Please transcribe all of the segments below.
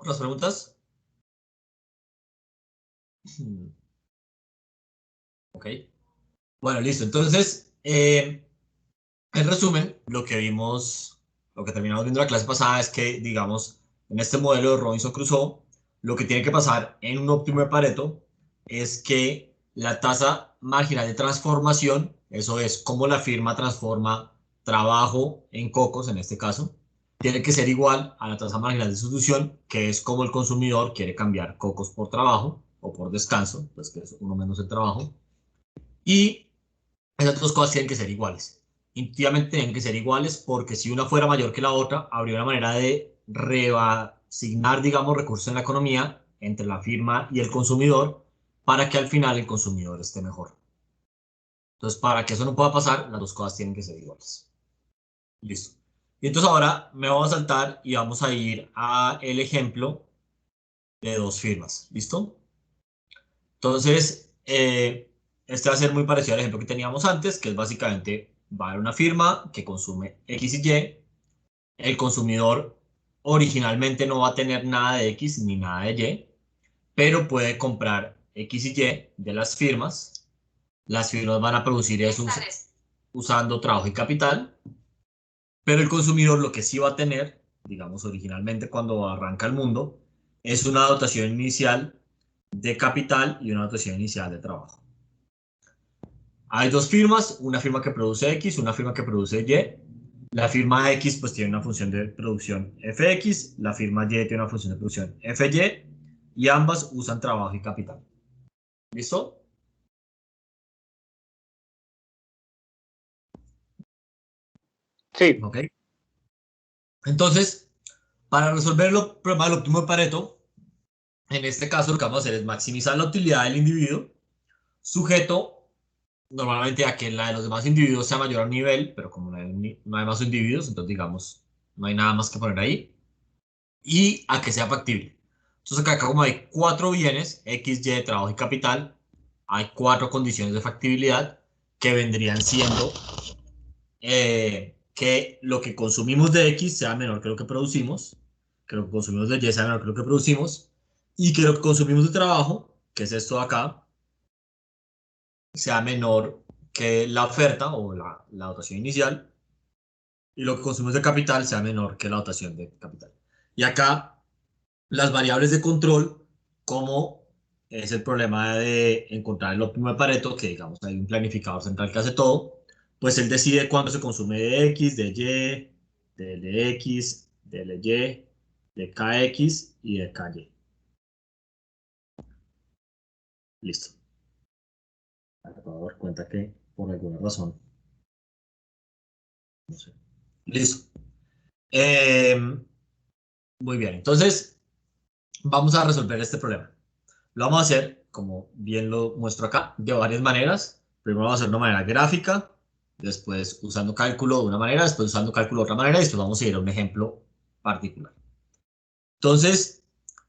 las preguntas? Ok. Bueno, listo. Entonces, en resumen, lo que vimos, lo que terminamos viendo la clase pasada es que, digamos, en este modelo de Robinson Crusoe, lo que tiene que pasar en un óptimo de Pareto es que la tasa marginal de transformación, eso es cómo la firma transforma trabajo en cocos, en este caso, tiene que ser igual a la tasa marginal de sustitución, que es como el consumidor quiere cambiar cocos por trabajo o por descanso, pues que es uno menos el trabajo. Y esas dos cosas tienen que ser iguales. Intuitivamente tienen que ser iguales porque si una fuera mayor que la otra, habría una manera de reasignar, digamos, recursos en la economía entre la firma y el consumidor para que al final el consumidor esté mejor. Entonces, para que eso no pueda pasar, las dos cosas tienen que ser iguales. Listo. Y entonces ahora me vamos a saltar y vamos a ir a el ejemplo de dos firmas. ¿Listo? Entonces, este va a ser muy parecido al ejemplo que teníamos antes, que es básicamente, va a haber una firma que consume X y Y, el consumidor originalmente no va a tener nada de X ni nada de Y, pero puede comprar X y Y de las firmas van a producir eso usando trabajo y capital, pero el consumidor lo que sí va a tener, digamos originalmente cuando arranca el mundo, es una dotación inicial de capital y una dotación inicial de trabajo. Hay dos firmas, una firma que produce X, una firma que produce Y. La firma X pues tiene una función de producción Fx, la firma Y tiene una función de producción Fy y ambas usan trabajo y capital. ¿Listo? Sí. Ok. Entonces, para resolver el problema del óptimo de Pareto, en este caso lo que vamos a hacer es maximizar la utilidad del individuo sujeto normalmente a que la de los demás individuos sea mayor a un nivel, pero como no hay más individuos, entonces digamos, no hay nada más que poner ahí. Y a que sea factible. Entonces acá como hay cuatro bienes, X, Y, trabajo y capital, hay cuatro condiciones de factibilidad que vendrían siendo que lo que consumimos de X sea menor que lo que producimos, que lo que consumimos de Y sea menor que lo que producimos, y que lo que consumimos de trabajo, que es esto de acá, sea menor que la oferta o la dotación inicial, y lo que consumimos de capital sea menor que la dotación de capital. Y acá las variables de control, como es el problema de encontrar el óptimo de Pareto, que digamos hay un planificador central que hace todo, pues él decide cuánto se consume de X, de Y, de LX, de LY, de KX y de KY. Listo. Acabo de dar cuenta que por alguna razón, no sé. Listo. Eh, muy bien, entonces vamos a resolver este problema. Lo vamos a hacer, como bien lo muestro acá, de varias maneras. Primero vamos a hacer de una manera gráfica, después usando cálculo de una manera, después usando cálculo de otra manera, y después vamos a ir a un ejemplo particular. Entonces,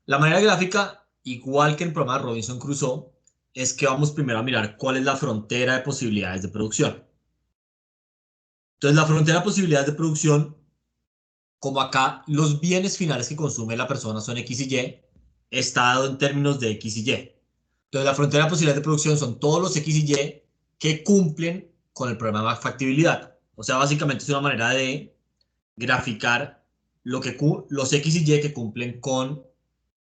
la manera gráfica, igual que en el programa de Robinson Crusoe, es que vamos primero a mirar cuál es la frontera de posibilidades de producción. Entonces, la frontera de posibilidades de producción, como acá los bienes finales que consume la persona son X y Y, está dado en términos de X y Y. Entonces, la frontera de posibilidades de producción son todos los X y Y que cumplen con el problema de factibilidad. O sea, básicamente es una manera de graficar los X y Y que cumplen con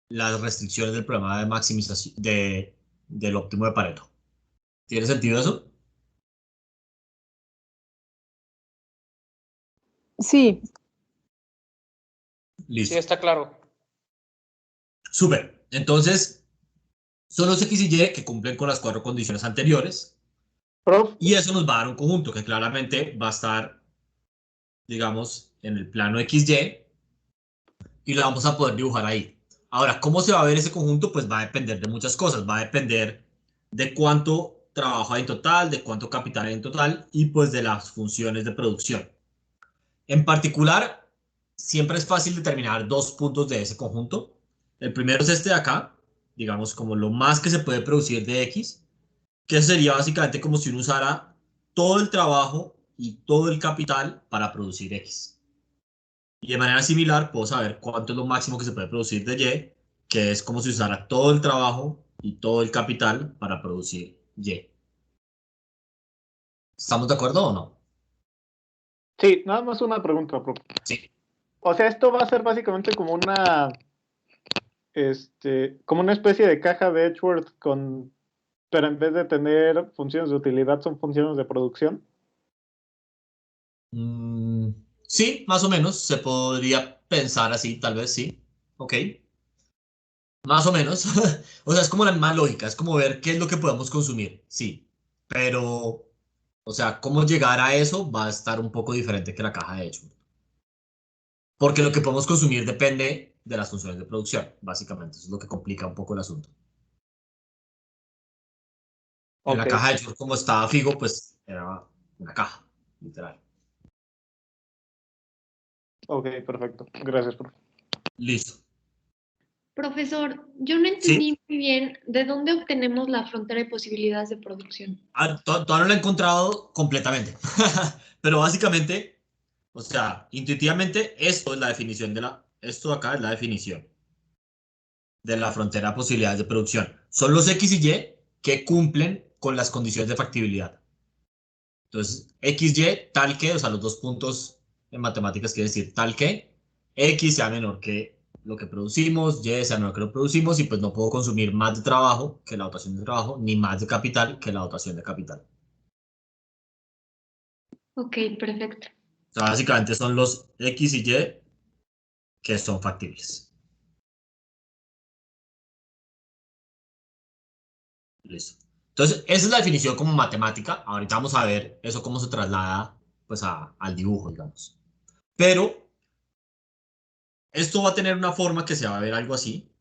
las restricciones del problema de maximización del óptimo de Pareto. ¿Tiene sentido eso? Sí, Sí, Listo. está claro. Súper. Entonces, son los X y Y que cumplen con las cuatro condiciones anteriores. Prof, Y eso nos va a dar un conjunto que claramente va a estar, digamos, en el plano XY y lo vamos a poder dibujar ahí. Ahora, ¿cómo se va a ver ese conjunto? Pues va a depender de muchas cosas. Va a depender de cuánto trabajo hay en total, de cuánto capital hay en total y pues de las funciones de producción. En particular, siempre es fácil determinar dos puntos de ese conjunto. El primero es este de acá, digamos como lo más que se puede producir de X, que sería básicamente como si uno usara todo el trabajo y todo el capital para producir X. Y de manera similar puedo saber cuánto es lo máximo que se puede producir de Y, que es como si usara todo el trabajo y todo el capital para producir Y. ¿Estamos de acuerdo o no? Sí, nada más una pregunta, profe. Sí. O sea, esto va a ser básicamente como una especie de caja de Edgeworth pero en vez de tener funciones de utilidad, son funciones de producción. Mm, sí, más o menos. Se podría pensar así, tal vez sí. Ok. Más o menos. O sea, es como la misma lógica. Es como ver qué es lo que podemos consumir. Sí. Pero, o sea, cómo llegar a eso va a estar un poco diferente que la caja de hecho. Porque lo que podemos consumir depende de las funciones de producción, básicamente. Eso es lo que complica un poco el asunto. En la Ok, caja de hecho, como estaba fijo, pues era una caja, literal. ok, perfecto. Gracias, profe. Listo. Profesor, yo no ¿Sí? entendí muy bien de dónde obtenemos la frontera de posibilidades de producción. Todavía no lo he encontrado completamente. Pero básicamente, o sea, intuitivamente, esto es la definición esto de acá es la definición de la frontera de posibilidades de producción. Son los X y Y que cumplen con las condiciones de factibilidad. Entonces, X, Y, tal que, o sea, los dos puntos en matemáticas quiere decir tal que X sea menor que lo que producimos, Y sea menor que lo que producimos, y pues no puedo consumir más de trabajo que la dotación de trabajo, ni más de capital que la dotación de capital. Ok, perfecto. O sea, básicamente son los X y Y que son factibles. Listo. Entonces, esa es la definición como matemática. Ahorita vamos a ver eso cómo se traslada pues al dibujo, digamos. Pero esto va a tener una forma que se va a ver algo así.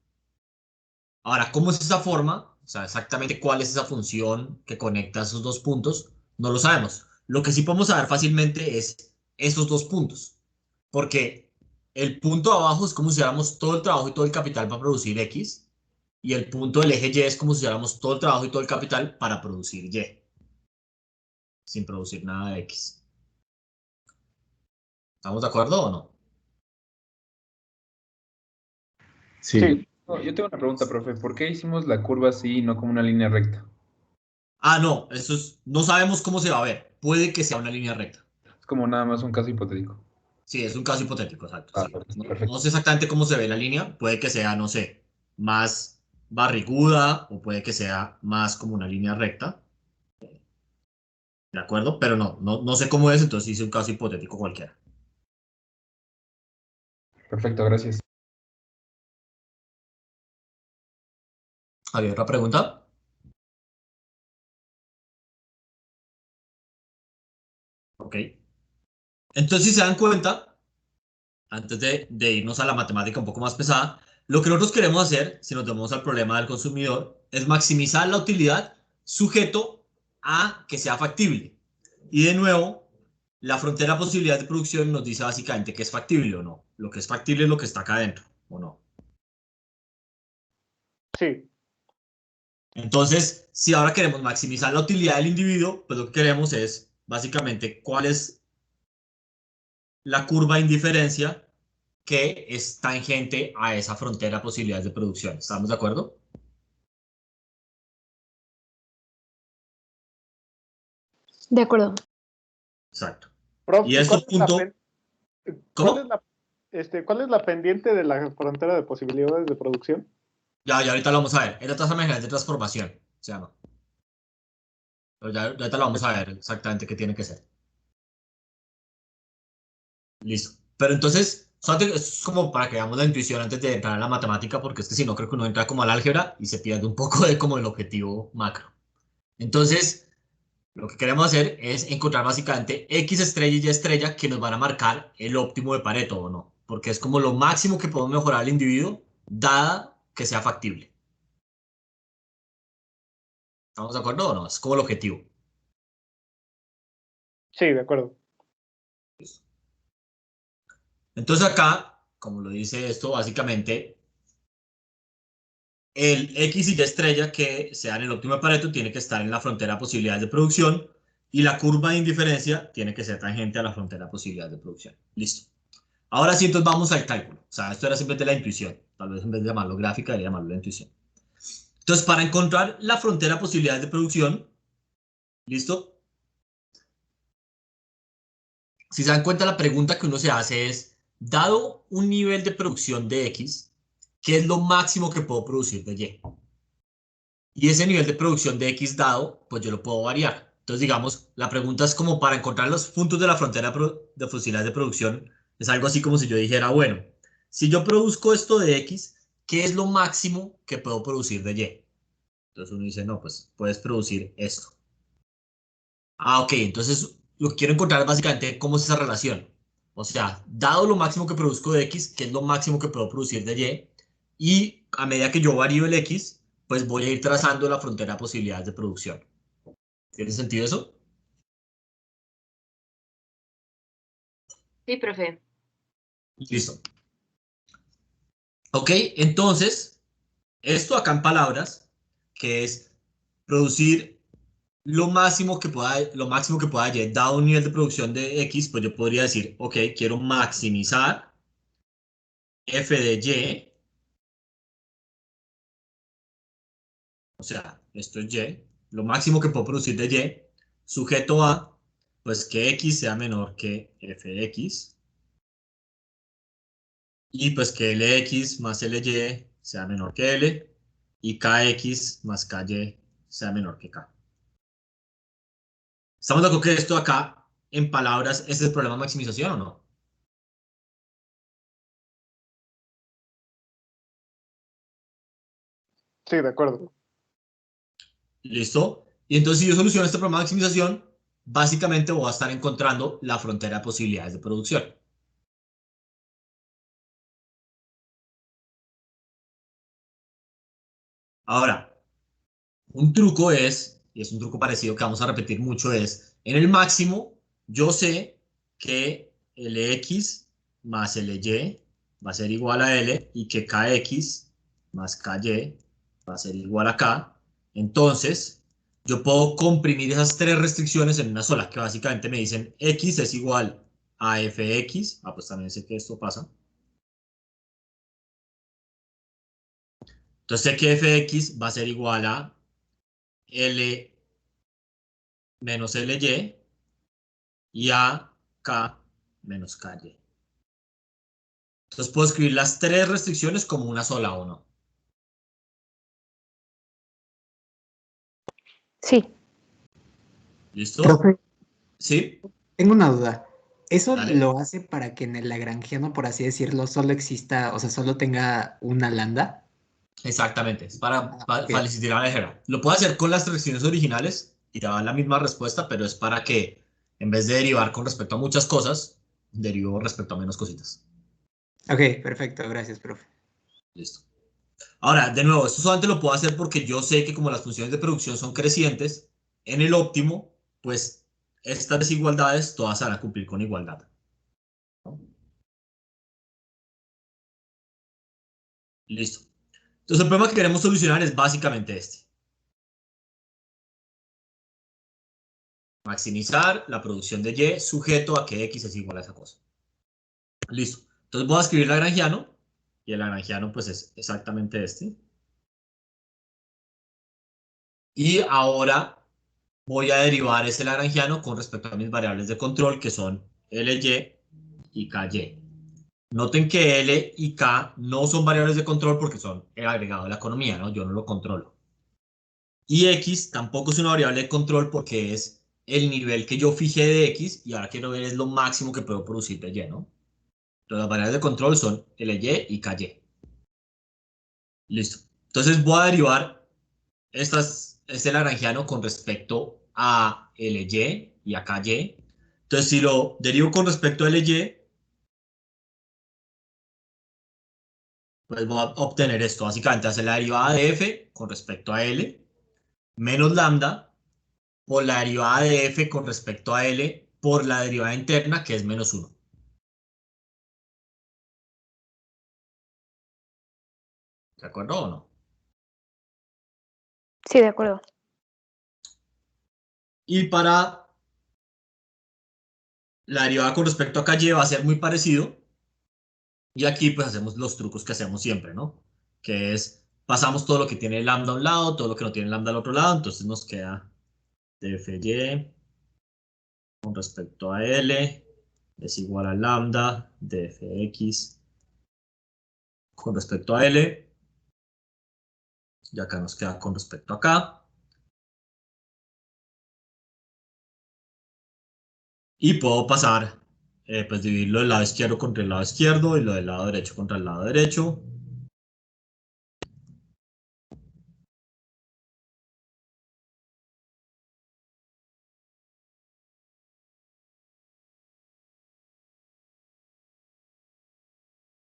Ahora, ¿cómo es esa forma? O sea, exactamente cuál es esa función que conecta esos dos puntos, no lo sabemos. Lo que sí podemos saber fácilmente es esos dos puntos. Porque el punto de abajo es como si usáramos todo el trabajo y todo el capital para producir X. Y el punto del eje Y es como si usáramos todo el trabajo y todo el capital para producir Y, sin producir nada de X. ¿Estamos de acuerdo o no? Sí, Sí. No, yo tengo una pregunta, profe. ¿Por qué hicimos la curva así y no como una línea recta? Ah, no, no sabemos cómo se va a ver. Puede que sea una línea recta. Es como nada más un caso hipotético. Sí, es un caso hipotético, exacto, Ah, sí. No perfecto. sé exactamente cómo se ve la línea, puede que sea, no sé, más barriguda o puede que sea más como una línea recta, ¿de acuerdo? Pero no sé cómo es, entonces hice un caso hipotético cualquiera. Perfecto, gracias. ¿Había otra pregunta? Ok. Entonces, si se dan cuenta, antes de irnos a la matemática un poco más pesada, lo que nosotros queremos hacer, si nos vamos al problema del consumidor, es maximizar la utilidad sujeto a que sea factible. Y de nuevo, la frontera de posibilidad de producción nos dice básicamente que es factible o no. Lo que es factible es lo que está acá adentro, o no. sí, Entonces, si ahora queremos maximizar la utilidad del individuo, pues lo que queremos es básicamente cuál es la curva de indiferencia que es tangente a esa frontera de posibilidades de producción. ¿Estamos de acuerdo? De acuerdo. Exacto. prof, Y ¿y esto punto, cuál es ¿cómo? cuál es la pendiente de la frontera de posibilidades de producción? Ya ahorita lo vamos a ver. Es la tasa marginal de transformación, se llama. Pero ya ahorita lo vamos a ver exactamente qué tiene que ser. Listo. Pero entonces, es como para que veamos la intuición antes de entrar a la matemática, porque es que si no, creo que uno entra como al álgebra y se pierde un poco de como el objetivo macro. Entonces, lo que queremos hacer es encontrar básicamente X estrella y Y estrella que nos van a marcar el óptimo de Pareto o no, porque es como lo máximo que podemos mejorar al individuo, dada que sea factible. ¿Estamos de acuerdo o no? Es como el objetivo. Sí, de acuerdo. Entonces acá, como lo dice esto, básicamente el X y Y estrella que sea en el óptimo de Pareto tiene que estar en la frontera de posibilidades de producción y la curva de indiferencia tiene que ser tangente a la frontera de posibilidades de producción. Listo. Ahora sí, entonces vamos al cálculo. O sea, esto era simplemente la intuición. Tal vez en vez de llamarlo gráfica, debería llamarlo la intuición. Entonces, para encontrar la frontera de posibilidades de producción, ¿listo? Si se dan cuenta, la pregunta que uno se hace es, dado un nivel de producción de X, ¿qué es lo máximo que puedo producir de Y? Y ese nivel de producción de X dado, pues yo lo puedo variar. Entonces, digamos, la pregunta es como para encontrar los puntos de la frontera de posibilidades de producción. Es algo así como si yo dijera, bueno, si yo produzco esto de X, ¿qué es lo máximo que puedo producir de Y? Entonces uno dice, no, pues puedes producir esto. Ah, ok, entonces lo que quiero encontrar es básicamente cómo es esa relación. O sea, dado lo máximo que produzco de X, ¿qué es lo máximo que puedo producir de Y? Y a medida que yo varío el X, pues voy a ir trazando la frontera de posibilidades de producción. ¿Tiene sentido eso? Sí, profe. Listo. Ok, entonces, esto acá en palabras, que es producir lo máximo que pueda Y, dado un nivel de producción de X, pues yo podría decir, ok, quiero maximizar f de Y, o sea, esto es Y, lo máximo que puedo producir de Y, sujeto a, pues que X sea menor que f de X, y pues que Lx más Ly sea menor que L, y Kx más Ky sea menor que K. ¿Estamos de acuerdo que esto acá, en palabras, es el problema de maximización o no? Sí, de acuerdo. ¿Listo? Y entonces si yo soluciono este problema de maximización, básicamente voy a estar encontrando la frontera de posibilidades de producción. Ahora, un truco es, y es un truco parecido que vamos a repetir mucho, es, en el máximo, yo sé que Lx más Ly va a ser igual a L y que Kx más Ky va a ser igual a K. Entonces, yo puedo comprimir esas tres restricciones en una sola, que básicamente me dicen X es igual a Fx. Ah, pues también sé que esto pasa. Entonces sé que Fx va a ser igual a L menos Ly y a K menos Ky. Entonces puedo escribir las tres restricciones como una sola o no. Sí. ¿Listo? Profe, ¿Sí? tengo una duda. ¿Eso Dale. lo hace para que en el lagrangiano, por así decirlo, solo exista, o sea, solo tenga una lambda? Exactamente. Es para Ah, ok. facilitar la álgebra. Lo puedo hacer con las restricciones originales y te va a dar la misma respuesta, pero es para que en vez de derivar con respecto a muchas cosas, derivo respecto a menos cositas. Ok, perfecto, gracias, profe. Listo. Ahora, de nuevo, esto solamente lo puedo hacer porque yo sé que como las funciones de producción son crecientes, en el óptimo, pues estas desigualdades todas se van a cumplir con igualdad, ¿no? Listo. Entonces el problema que queremos solucionar es básicamente este. Maximizar la producción de Y sujeto a que X es igual a esa cosa. Listo. Entonces voy a escribir lagrangiano y el lagrangiano pues es exactamente este. Y ahora voy a derivar ese lagrangiano con respecto a mis variables de control que son Ly y Ky. Noten que L y K no son variables de control porque son el agregado de la economía, ¿no? Yo no lo controlo. Y X tampoco es una variable de control porque es el nivel que yo fijé de X y ahora quiero ver es lo máximo que puedo producir de Y, ¿no? Entonces las variables de control son Ly y Ky. Listo. Entonces voy a derivar este lagrangiano con respecto a Ly y a Ky. Entonces si lo derivo con respecto a Ly, pues voy a obtener esto. Básicamente hacer la derivada de f con respecto a L menos lambda por la derivada de f con respecto a L por la derivada interna que es menos 1. ¿De acuerdo o no? Sí, de acuerdo. Y para la derivada con respecto a Ky va a ser muy parecido. Y aquí pues hacemos los trucos que hacemos siempre, ¿no? Que es, pasamos todo lo que tiene lambda a un lado, todo lo que no tiene lambda al otro lado, entonces nos queda dfy con respecto a L es igual a lambda dfx con respecto a L, y acá nos queda con respecto a acá. Y puedo pasar, pues dividir lo del lado izquierdo contra el lado izquierdo y lo del lado derecho contra el lado derecho.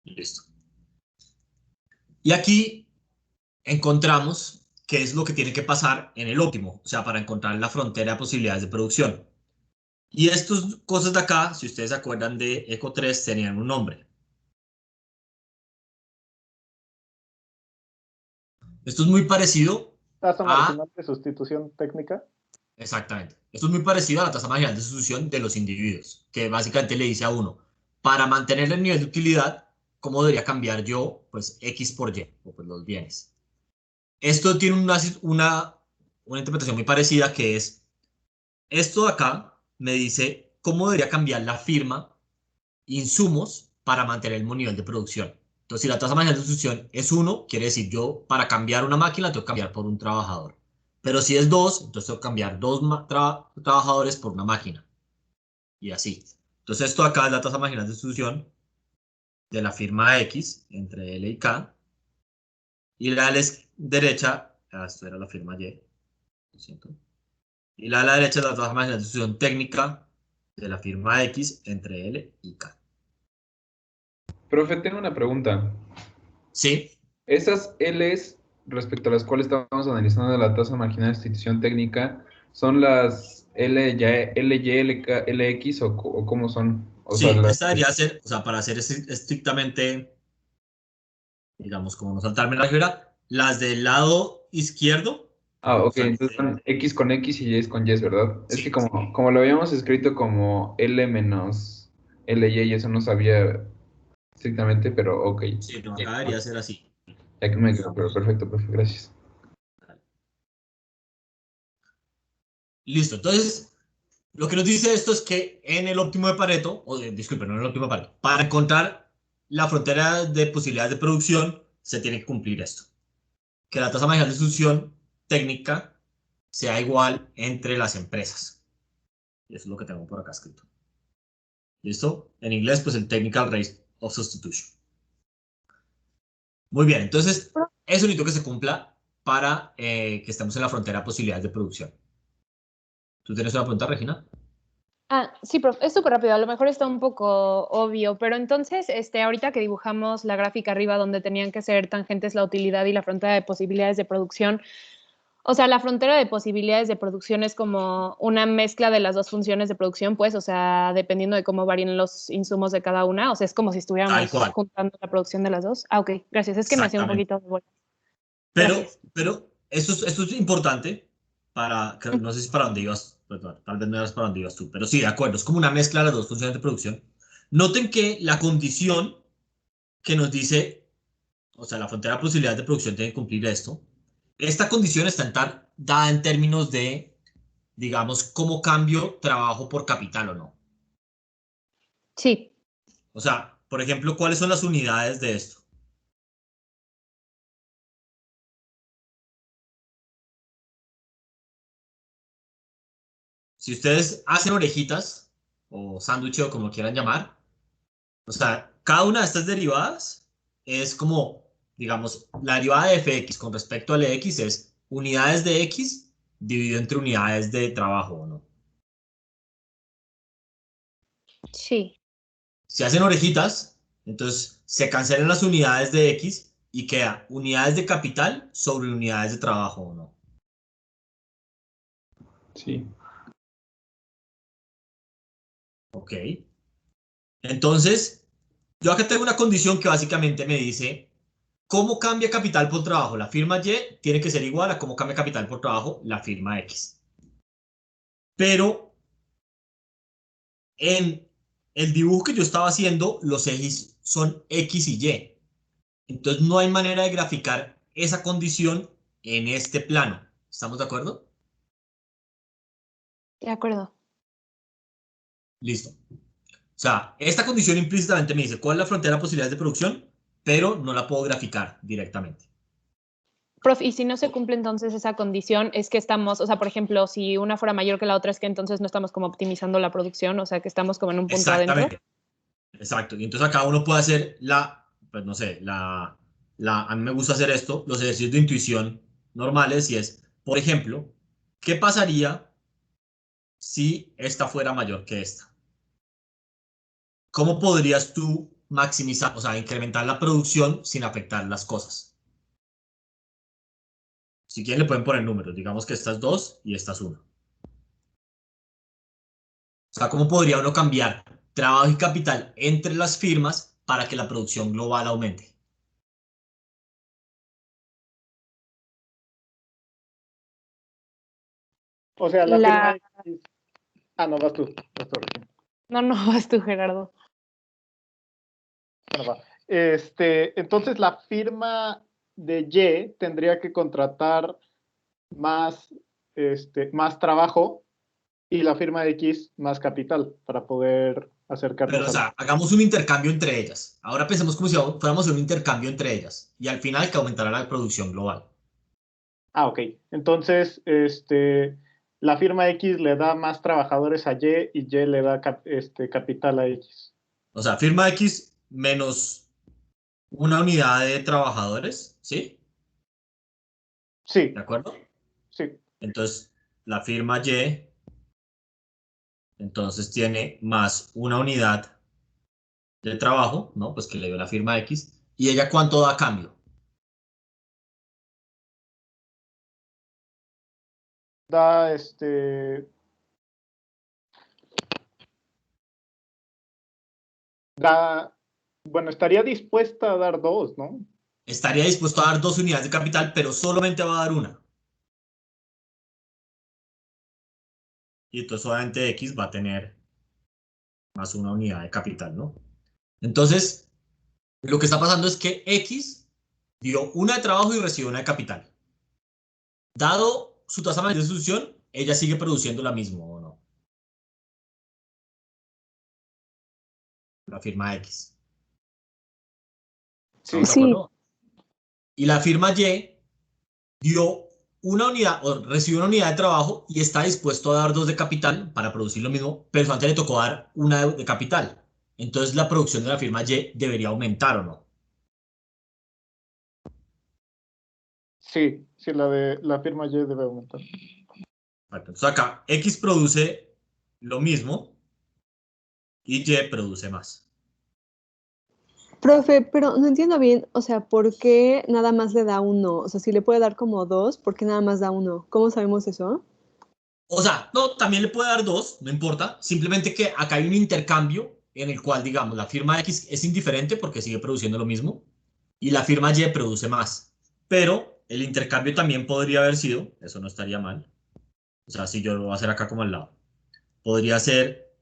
Y listo. Y aquí encontramos qué es lo que tiene que pasar en el óptimo, o sea, para encontrar la frontera de posibilidades de producción. Y estas cosas de acá, si ustedes se acuerdan de Eco 3, tenían un nombre. Esto es muy parecido Tasa a... marginal de sustitución técnica. Exactamente. Esto es muy parecido a la tasa marginal de sustitución de los individuos, que básicamente le dice a uno, para mantener el nivel de utilidad, ¿cómo debería cambiar yo? Pues X por Y, o pues los bienes. Esto tiene una interpretación muy parecida, que es, esto de acá me dice cómo debería cambiar la firma insumos para mantener el mismo nivel de producción. Entonces, si la tasa marginal de sustitución es 1, quiere decir yo para cambiar una máquina tengo que cambiar por un trabajador. Pero si es 2, entonces tengo que cambiar dos trabajadores por una máquina. Y así. Entonces, esto acá es la tasa marginal de sustitución de la firma X entre L y K. Y la de la derecha, esto era la firma Y, lo siento. Y la de la derecha es la tasa marginal de sustitución técnica de la firma X entre L y K. Profe, tengo una pregunta. Sí. Esas Ls respecto a las cuales estamos analizando la tasa marginal de sustitución técnica, ¿son las LY, LX o cómo son? O sea, Sí, las... esta debería ser, o sea, para ser estrictamente, digamos, como no saltarme la álgebra, las del lado izquierdo, Ah, o ok, sea, entonces son X con X y Y con Y, ¿verdad? Es que sí, como lo habíamos escrito como L menos LY, y eso no sabía estrictamente, pero ok. sí, no, acá debería ser así. Ya que me quedó, pero perfecto, profe, gracias. Listo, entonces, lo que nos dice esto es que en el óptimo de Pareto, disculpen, no en el óptimo de Pareto, para encontrar la frontera de posibilidades de producción, se tiene que cumplir esto. Que la tasa marginal de sustitución técnica sea igual entre las empresas. Y eso es lo que tengo por acá escrito. ¿Listo? En inglés, pues el technical rate of substitution. Muy bien, entonces, es un hito que se cumpla para que estemos en la frontera de posibilidades de producción. ¿Tú tienes una pregunta, Regina? Sí, prof, es súper rápido, a lo mejor está un poco obvio, pero entonces, ahorita que dibujamos la gráfica arriba donde tenían que ser tangentes la utilidad y la frontera de posibilidades de producción, o sea, la frontera de posibilidades de producción es como una mezcla de las dos funciones de producción, pues, o sea, dependiendo de cómo varían los insumos de cada una, o sea, es como si Tal estuviéramos cual. juntando la producción de las dos. Ok, gracias, es que me hacía un Exactamente. poquito de bola. Pero, Gracias. pero esto es importante para, no sé si para dónde ibas, perdón, tal vez no eras para dónde ibas tú, pero sí, de acuerdo, es como una mezcla de las dos funciones de producción. Noten que la condición que nos dice, o sea, la frontera de posibilidades de producción tiene que cumplir esto. Esta condición está dada en términos de, digamos, cómo cambio trabajo por capital o no. Sí, O sea, por ejemplo, ¿cuáles son las unidades de esto? Si ustedes hacen orejitas o sándwich o como quieran llamar, o sea, cada una de estas derivadas es como, digamos, la derivada de fx con respecto al x es unidades de x dividido entre unidades de trabajo, ¿no? sí. Si hacen orejitas, entonces se cancelan las unidades de x y queda unidades de capital sobre unidades de trabajo, ¿no? Sí. Ok. Entonces, yo acá tengo una condición que básicamente me dice cómo cambia capital por trabajo. La firma Y tiene que ser igual a cómo cambia capital por trabajo la firma X. Pero en el dibujo que yo estaba haciendo, los ejes son X y Y. Entonces no hay manera de graficar esa condición en este plano. ¿Estamos de acuerdo? De acuerdo. Listo. O sea, esta condición implícitamente me dice cuál es la frontera de posibilidades de producción, pero no la puedo graficar directamente. Prof, y si no se cumple entonces esa condición, es que estamos, o sea, por ejemplo, si una fuera mayor que la otra, es que entonces no estamos como optimizando la producción, o sea, que estamos como en un punto adentro. Exactamente. Exacto. Y entonces acá uno puede hacer pues no sé, a mí me gusta hacer esto, los ejercicios de intuición normales, y es, por ejemplo, ¿qué pasaría si esta fuera mayor que esta? ¿Cómo podrías tú maximizar, o sea, incrementar la producción sin afectar las cosas? Si quieren le pueden poner números, digamos que esta es 2 y esta es 1. O sea, ¿cómo podría uno cambiar trabajo y capital entre las firmas para que la producción global aumente? O sea, la La... firma X. Ah, no, vas tú. Recién. No, no, vas tú, Gerardo. Bueno, va. Entonces, la firma de Y tendría que contratar más, más trabajo y la firma de X más capital para poder acercarnos Pero, o sea, hagamos un intercambio entre ellas. Ahora pensemos como si fuéramos un intercambio entre ellas. Y al final que aumentará la producción global. Ah, ok. Entonces, la firma X le da más trabajadores a Y le da capital a X. O sea, firma X menos una unidad de trabajadores, ¿sí? Sí, ¿De acuerdo? sí. Entonces, la firma Y, entonces tiene más una unidad de trabajo, ¿no? Pues que le dio la firma X. ¿Y ella cuánto da a cambio? Da bueno, estaría dispuesta a dar 2, ¿no? Estaría dispuesto a dar 2 unidades de capital, pero solamente va a dar una. Y entonces obviamente X va a tener más una unidad de capital, ¿no? Entonces, lo que está pasando es que X dio una de trabajo y recibió una de capital. Dado su tasa mayor de sustitución, ella sigue produciendo la misma, ¿o no? La firma X. ¿Estamos de Sí. acuerdo? Y la firma Y dio una unidad, o recibió una unidad de trabajo y está dispuesto a dar 2 de capital para producir lo mismo, pero antes le tocó dar una de capital. Entonces la producción de la firma Y debería aumentar, ¿o no? Sí, sí, la firma Y debe aumentar. Entonces acá X produce lo mismo y Y produce más. Profe, pero no entiendo bien, o sea, ¿por qué nada más le da uno? O sea, si le puede dar como 2, ¿por qué nada más da uno? ¿Cómo sabemos eso? O sea, no, también le puede dar 2, no importa. Simplemente que acá hay un intercambio en el cual, digamos, la firma X es indiferente porque sigue produciendo lo mismo y la firma Y produce más. Pero el intercambio también podría haber sido, eso no estaría mal. O sea, si yo lo voy a hacer acá como al lado, podría ser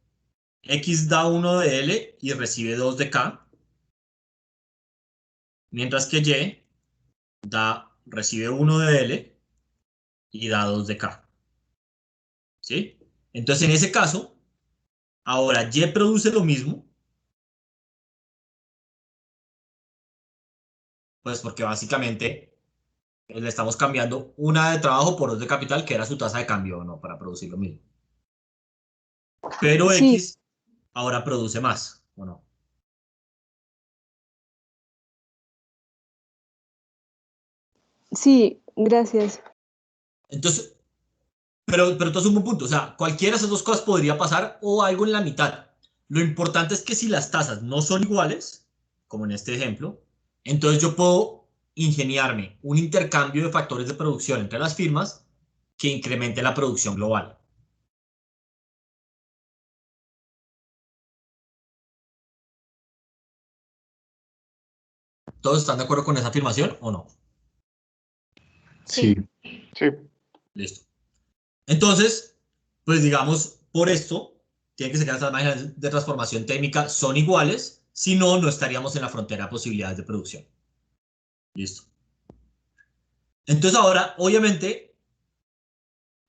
X da 1 de L y recibe 2 de K, mientras que Y recibe 1 de L y da 2 de K. ¿Sí? Entonces, en ese caso, ahora Y produce lo mismo, pues porque básicamente le estamos cambiando una de trabajo por 2 de capital, que era su tasa de cambio, ¿no? Para producir lo mismo. Pero Sí, X ahora produce más, ¿o no? sí, gracias. Entonces, pero entonces un buen punto, o sea, cualquiera de esas dos cosas podría pasar o algo en la mitad. Lo importante es que si las tasas no son iguales, como en este ejemplo, entonces yo puedo ingeniarme un intercambio de factores de producción entre las firmas que incremente la producción global. ¿Todos están de acuerdo con esa afirmación o no? Sí. Sí. Listo. Entonces, pues digamos, por esto, tiene que ser que las marginales de transformación térmica son iguales, si no, no estaríamos en la frontera de posibilidades de producción. Listo. Entonces ahora, obviamente,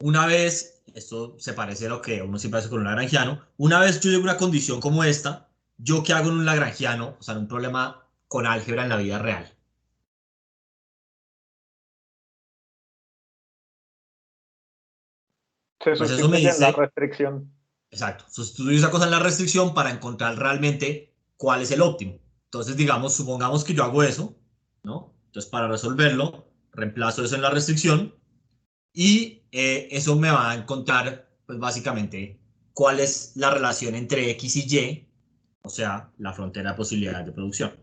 una vez, esto se parece a lo que uno siempre hace con un lagrangiano, una vez yo llego a una condición como esta, ¿yo qué hago en un lagrangiano? O sea, en un problema con álgebra en la vida real. Se Pues eso me sustituye en la dice, restricción. exacto, sustituyo esa cosa en la restricción para encontrar realmente cuál es el óptimo. Entonces, digamos, supongamos que yo hago eso, ¿no? Entonces, para resolverlo, reemplazo eso en la restricción y eso me va a encontrar, pues básicamente, cuál es la relación entre X y Y, o sea, la frontera de posibilidades de producción.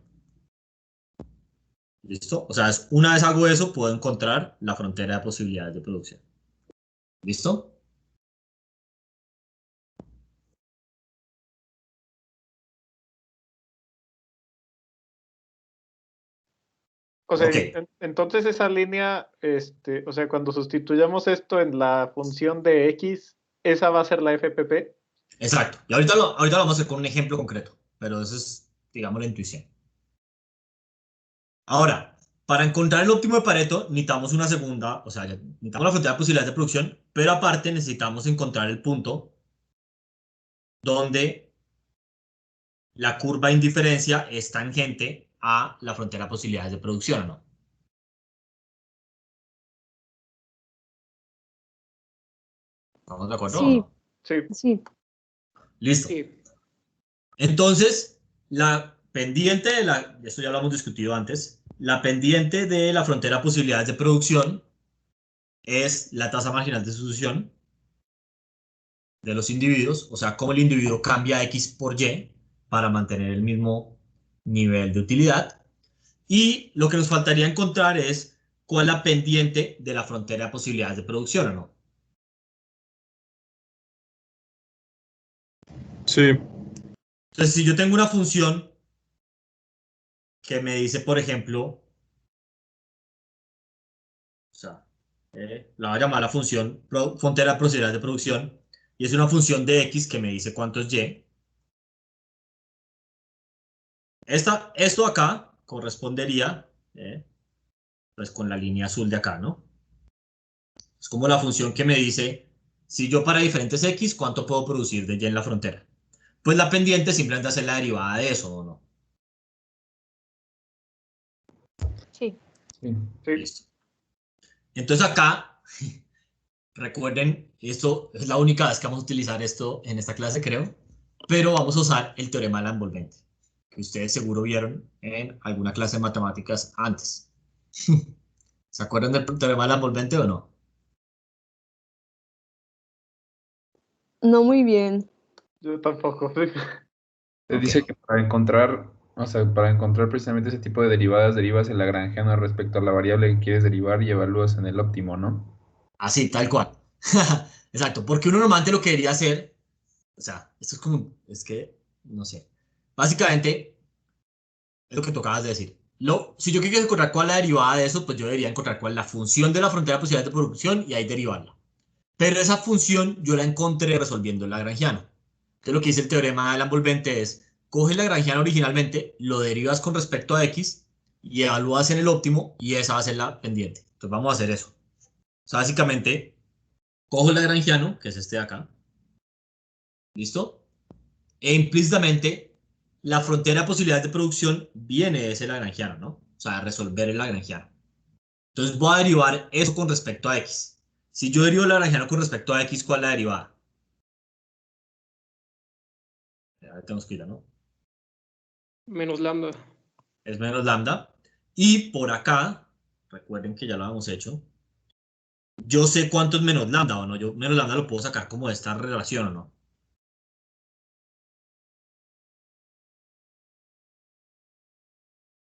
¿Listo? O sea, una vez hago eso, puedo encontrar la frontera de posibilidades de producción. ¿Listo? O sea, Ok, entonces esa línea, o sea, cuando sustituyamos esto en la función de X, esa va a ser la FPP. exacto. Y ahorita lo vamos a hacer con un ejemplo concreto, pero eso es, digamos, la intuición. Ahora, para encontrar el óptimo de Pareto, necesitamos una segunda, o sea, necesitamos la frontera de posibilidades de producción, pero aparte necesitamos encontrar el punto donde la curva de indiferencia es tangente a la frontera de posibilidades de producción, ¿no? ¿Estamos de acuerdo o Sí, no? Sí, sí. Listo. Sí. Entonces, la pendiente de esto ya lo hemos discutido antes, la pendiente de la frontera de posibilidades de producción es la tasa marginal de sustitución de los individuos, o sea, cómo el individuo cambia X por Y para mantener el mismo nivel de utilidad. Y lo que nos faltaría encontrar es cuál es la pendiente de la frontera de posibilidades de producción, ¿o no? Sí. Entonces, si yo tengo una función que me dice, por ejemplo, o sea, la voy a llamar la función frontera de posibilidades de producción, y es una función de X que me dice cuánto es Y. Esto acá correspondería, pues con la línea azul de acá, ¿no? Es como la función que me dice, si yo para diferentes X, ¿cuánto puedo producir de Y en la frontera? Pues la pendiente simplemente hace la derivada de eso, ¿o no? Sí. Sí. sí. Listo. Entonces acá, recuerden, esto es la única vez que vamos a utilizar esto en esta clase, creo, pero vamos a usar el teorema de la envolvente, que ustedes seguro vieron en alguna clase de matemáticas antes. ¿Se acuerdan del teorema de la envolvente o no? No muy bien. Yo tampoco. Sí. Te Ok. dice que para encontrar, o sea, para encontrar precisamente ese tipo de derivadas, derivas el lagrangiano respecto a la variable que quieres derivar y evalúas en el óptimo, ¿no? Así, tal cual. Exacto, porque uno normalmente lo que debería hacer, o sea, esto es como, es que, no sé, básicamente es lo que tocabas de decir. Si yo quiero encontrar cuál es la derivada de eso, pues yo debería encontrar cuál es la función de la frontera de posibilidades de producción y ahí derivarla. Pero esa función yo la encontré resolviendo el lagrangiano. Entonces lo que dice el teorema de la envolvente es, coges el lagrangiano originalmente, lo derivas con respecto a X y evalúas en el óptimo y esa va a ser la pendiente. Entonces vamos a hacer eso. O sea, básicamente, cojo el lagrangiano, que es este de acá, ¿listo? E implícitamente, la frontera de posibilidades de producción viene de ese lagrangiano, ¿no? O sea, de resolver el lagrangiano. Entonces voy a derivar eso con respecto a X. Si yo derivo el lagrangiano con respecto a X, ¿cuál es la derivada? Ya tenemos que ir, ¿no? Menos lambda. Es menos lambda. Y por acá, recuerden que ya lo habíamos hecho, yo sé cuánto es menos lambda o no. Yo menos lambda lo puedo sacar como de esta relación o no.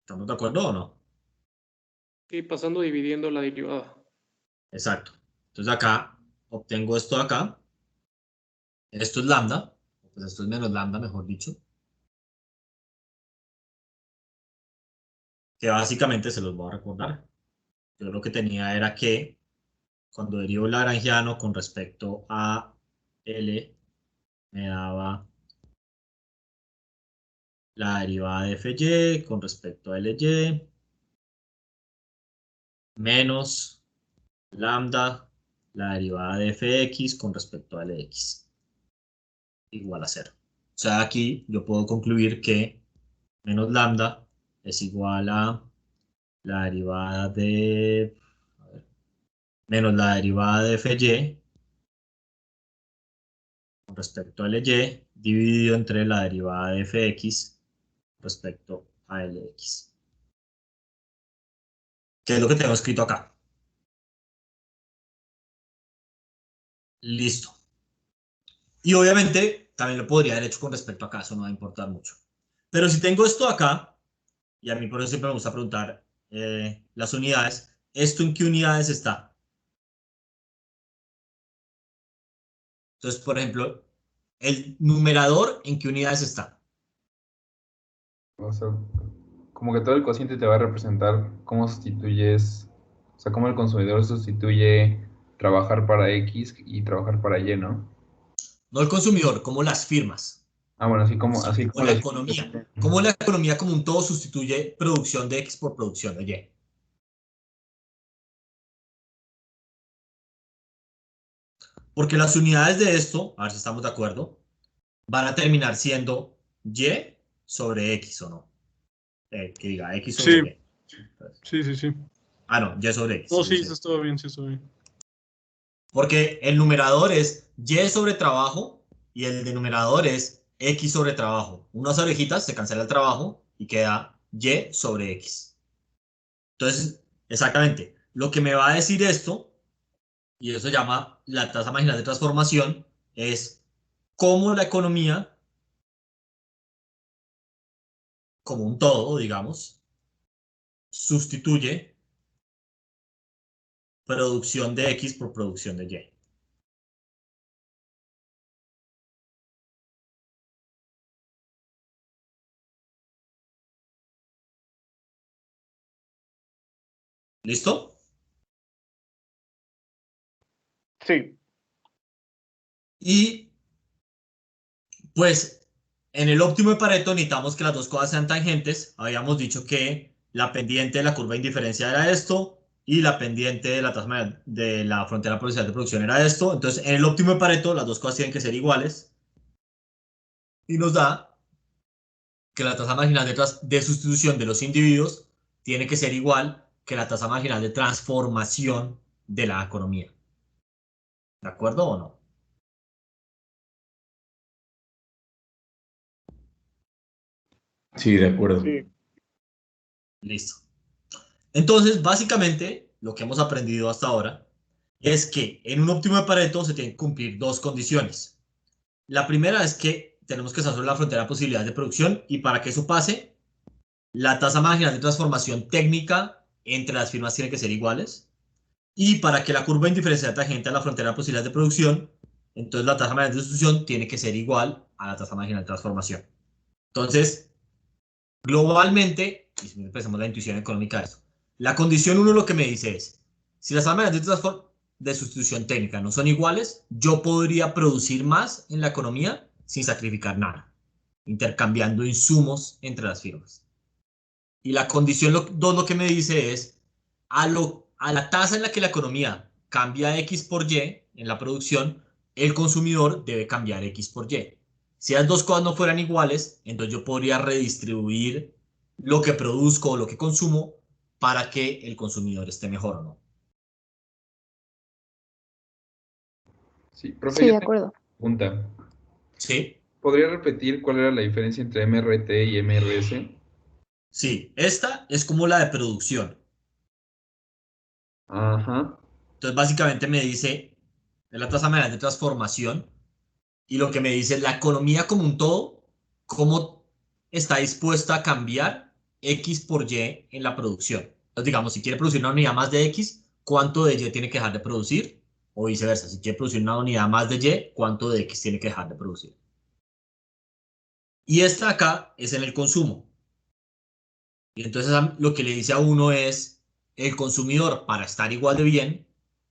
¿Estamos de acuerdo o no? Sí, pasando dividiendo la derivada. Exacto. Entonces acá obtengo esto de acá. Esto es lambda. Pues esto es menos lambda, mejor dicho. Que básicamente se los voy a recordar. Yo lo que tenía era que cuando derivo el lagrangiano con respecto a L me daba la derivada de FY con respecto a LY menos lambda, la derivada de FX con respecto a LX, igual a 0. O sea, aquí yo puedo concluir que menos lambda es igual a la derivada de... menos la derivada de FY con respecto a LY dividido entre la derivada de FX respecto a LX. ¿Qué es lo que tengo escrito acá? Listo. Y obviamente también lo podría haber hecho con respecto acá, eso no va a importar mucho. Pero si tengo esto acá, y a mí por eso siempre me gusta preguntar las unidades, ¿esto en qué unidades está? Entonces, por ejemplo, el numerador, ¿en qué unidades está? O sea, como que todo el cociente te va a representar cómo sustituyes, o sea, cómo el consumidor sustituye trabajar para X y trabajar para Y, ¿no? No el consumidor, como las firmas. Ah, bueno, así O como la las... economía. Cómo la economía como un todo sustituye producción de X por producción de Y. Porque las unidades de esto, a ver si estamos de acuerdo, van a terminar siendo Y sobre X o no. Que diga X sobre Sí, Y. sí. Ah, no, Y sobre X. No, Sí, sí, sí. eso estuvo bien, sí, estuvo bien. Porque el numerador es Y sobre trabajo y el denominador es X sobre trabajo. Unas orejitas, se cancela el trabajo y queda Y sobre X. Entonces, exactamente, lo que me va a decir esto, y eso se llama la tasa marginal de transformación, es cómo la economía, como un todo, digamos, sustituye producción de X por producción de Y. ¿Listo? Sí. Y pues en el óptimo de Pareto necesitamos que las dos cosas sean tangentes. Habíamos dicho que la pendiente de la curva de indiferencia era esto y la pendiente de la tasa de la frontera potencial de producción era esto. Entonces, en el óptimo de Pareto las dos cosas tienen que ser iguales y nos da que la tasa marginal de sustitución de los individuos tiene que ser igual que la tasa marginal de transformación de la economía. ¿De acuerdo o no? Sí, de acuerdo. Sí. Listo. Entonces, básicamente, lo que hemos aprendido hasta ahora es que en un óptimo de Pareto se tienen que cumplir dos condiciones. La primera es que tenemos que estar sobre la frontera de posibilidades de producción y para que eso pase, la tasa marginal de transformación técnica entre las firmas tiene que ser iguales. Y para que la curva de indiferencia tangente a la frontera de posibilidades de producción, entonces la tasa marginal de sustitución tiene que ser igual a la tasa marginal de transformación. Entonces, globalmente, y si empezamos la intuición económica de esto, la condición 1 lo que me dice es, si las tasas de sustitución técnica no son iguales, yo podría producir más en la economía sin sacrificar nada, intercambiando insumos entre las firmas. Y la condición 2 lo que me dice es, a la tasa en la que la economía cambia X por Y en la producción, el consumidor debe cambiar X por Y. Si las dos cosas no fueran iguales, entonces yo podría redistribuir lo que produzco o lo que consumo para que el consumidor esté mejor o no. Sí, profe, Sí, yo de tengo acuerdo. una pregunta. ¿Sí? ¿Podría repetir cuál era la diferencia entre MRT y MRS? Sí, esta es como la de producción. Ajá. Entonces básicamente me dice, es la tasa marginal de transformación y lo que me dice es la economía como un todo, cómo está dispuesta a cambiar X por Y en la producción. Entonces, digamos, si quiere producir una unidad más de X, ¿cuánto de Y tiene que dejar de producir? O viceversa, si quiere producir una unidad más de Y, ¿cuánto de X tiene que dejar de producir? Y esta acá es en el consumo. Y entonces lo que le dice a uno es, el consumidor, para estar igual de bien,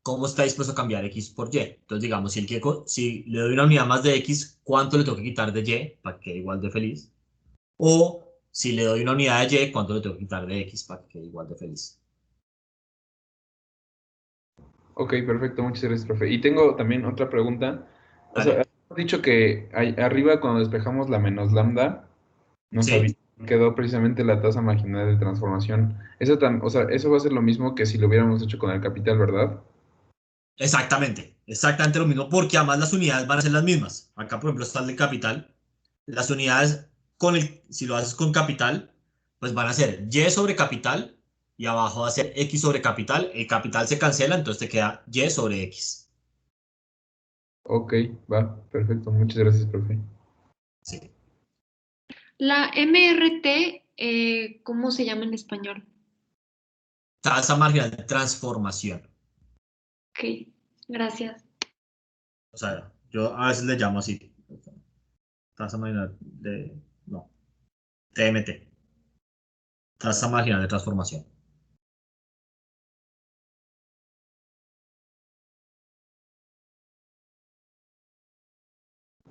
cómo está dispuesto a cambiar X por Y. Entonces, digamos, si le doy una unidad más de X, ¿cuánto le tengo que quitar de Y para que quede igual de feliz? O si le doy una unidad de Y, ¿cuánto le tengo que quitar de X para que quede igual de feliz? Ok, perfecto, muchas gracias, profe. Y tengo también otra pregunta. O Dale. sea, has dicho que arriba cuando despejamos la menos lambda, Sí. quedó precisamente la tasa marginal de transformación. O sea, eso va a ser lo mismo que si lo hubiéramos hecho con el capital, ¿verdad? Exactamente lo mismo, porque además las unidades van a ser las mismas. Acá, por ejemplo, está el de capital. Las unidades, si lo haces con capital, pues van a ser Y sobre capital y abajo va a ser X sobre capital. El capital se cancela, entonces te queda Y sobre X. Ok, va, perfecto, muchas gracias, profe. Sí. La MRT, ¿cómo se llama en español? Tasa marginal de transformación. Ok, gracias. O sea, yo a veces le llamo así. Tasa marginal de... No. TMT. Tasa marginal de transformación.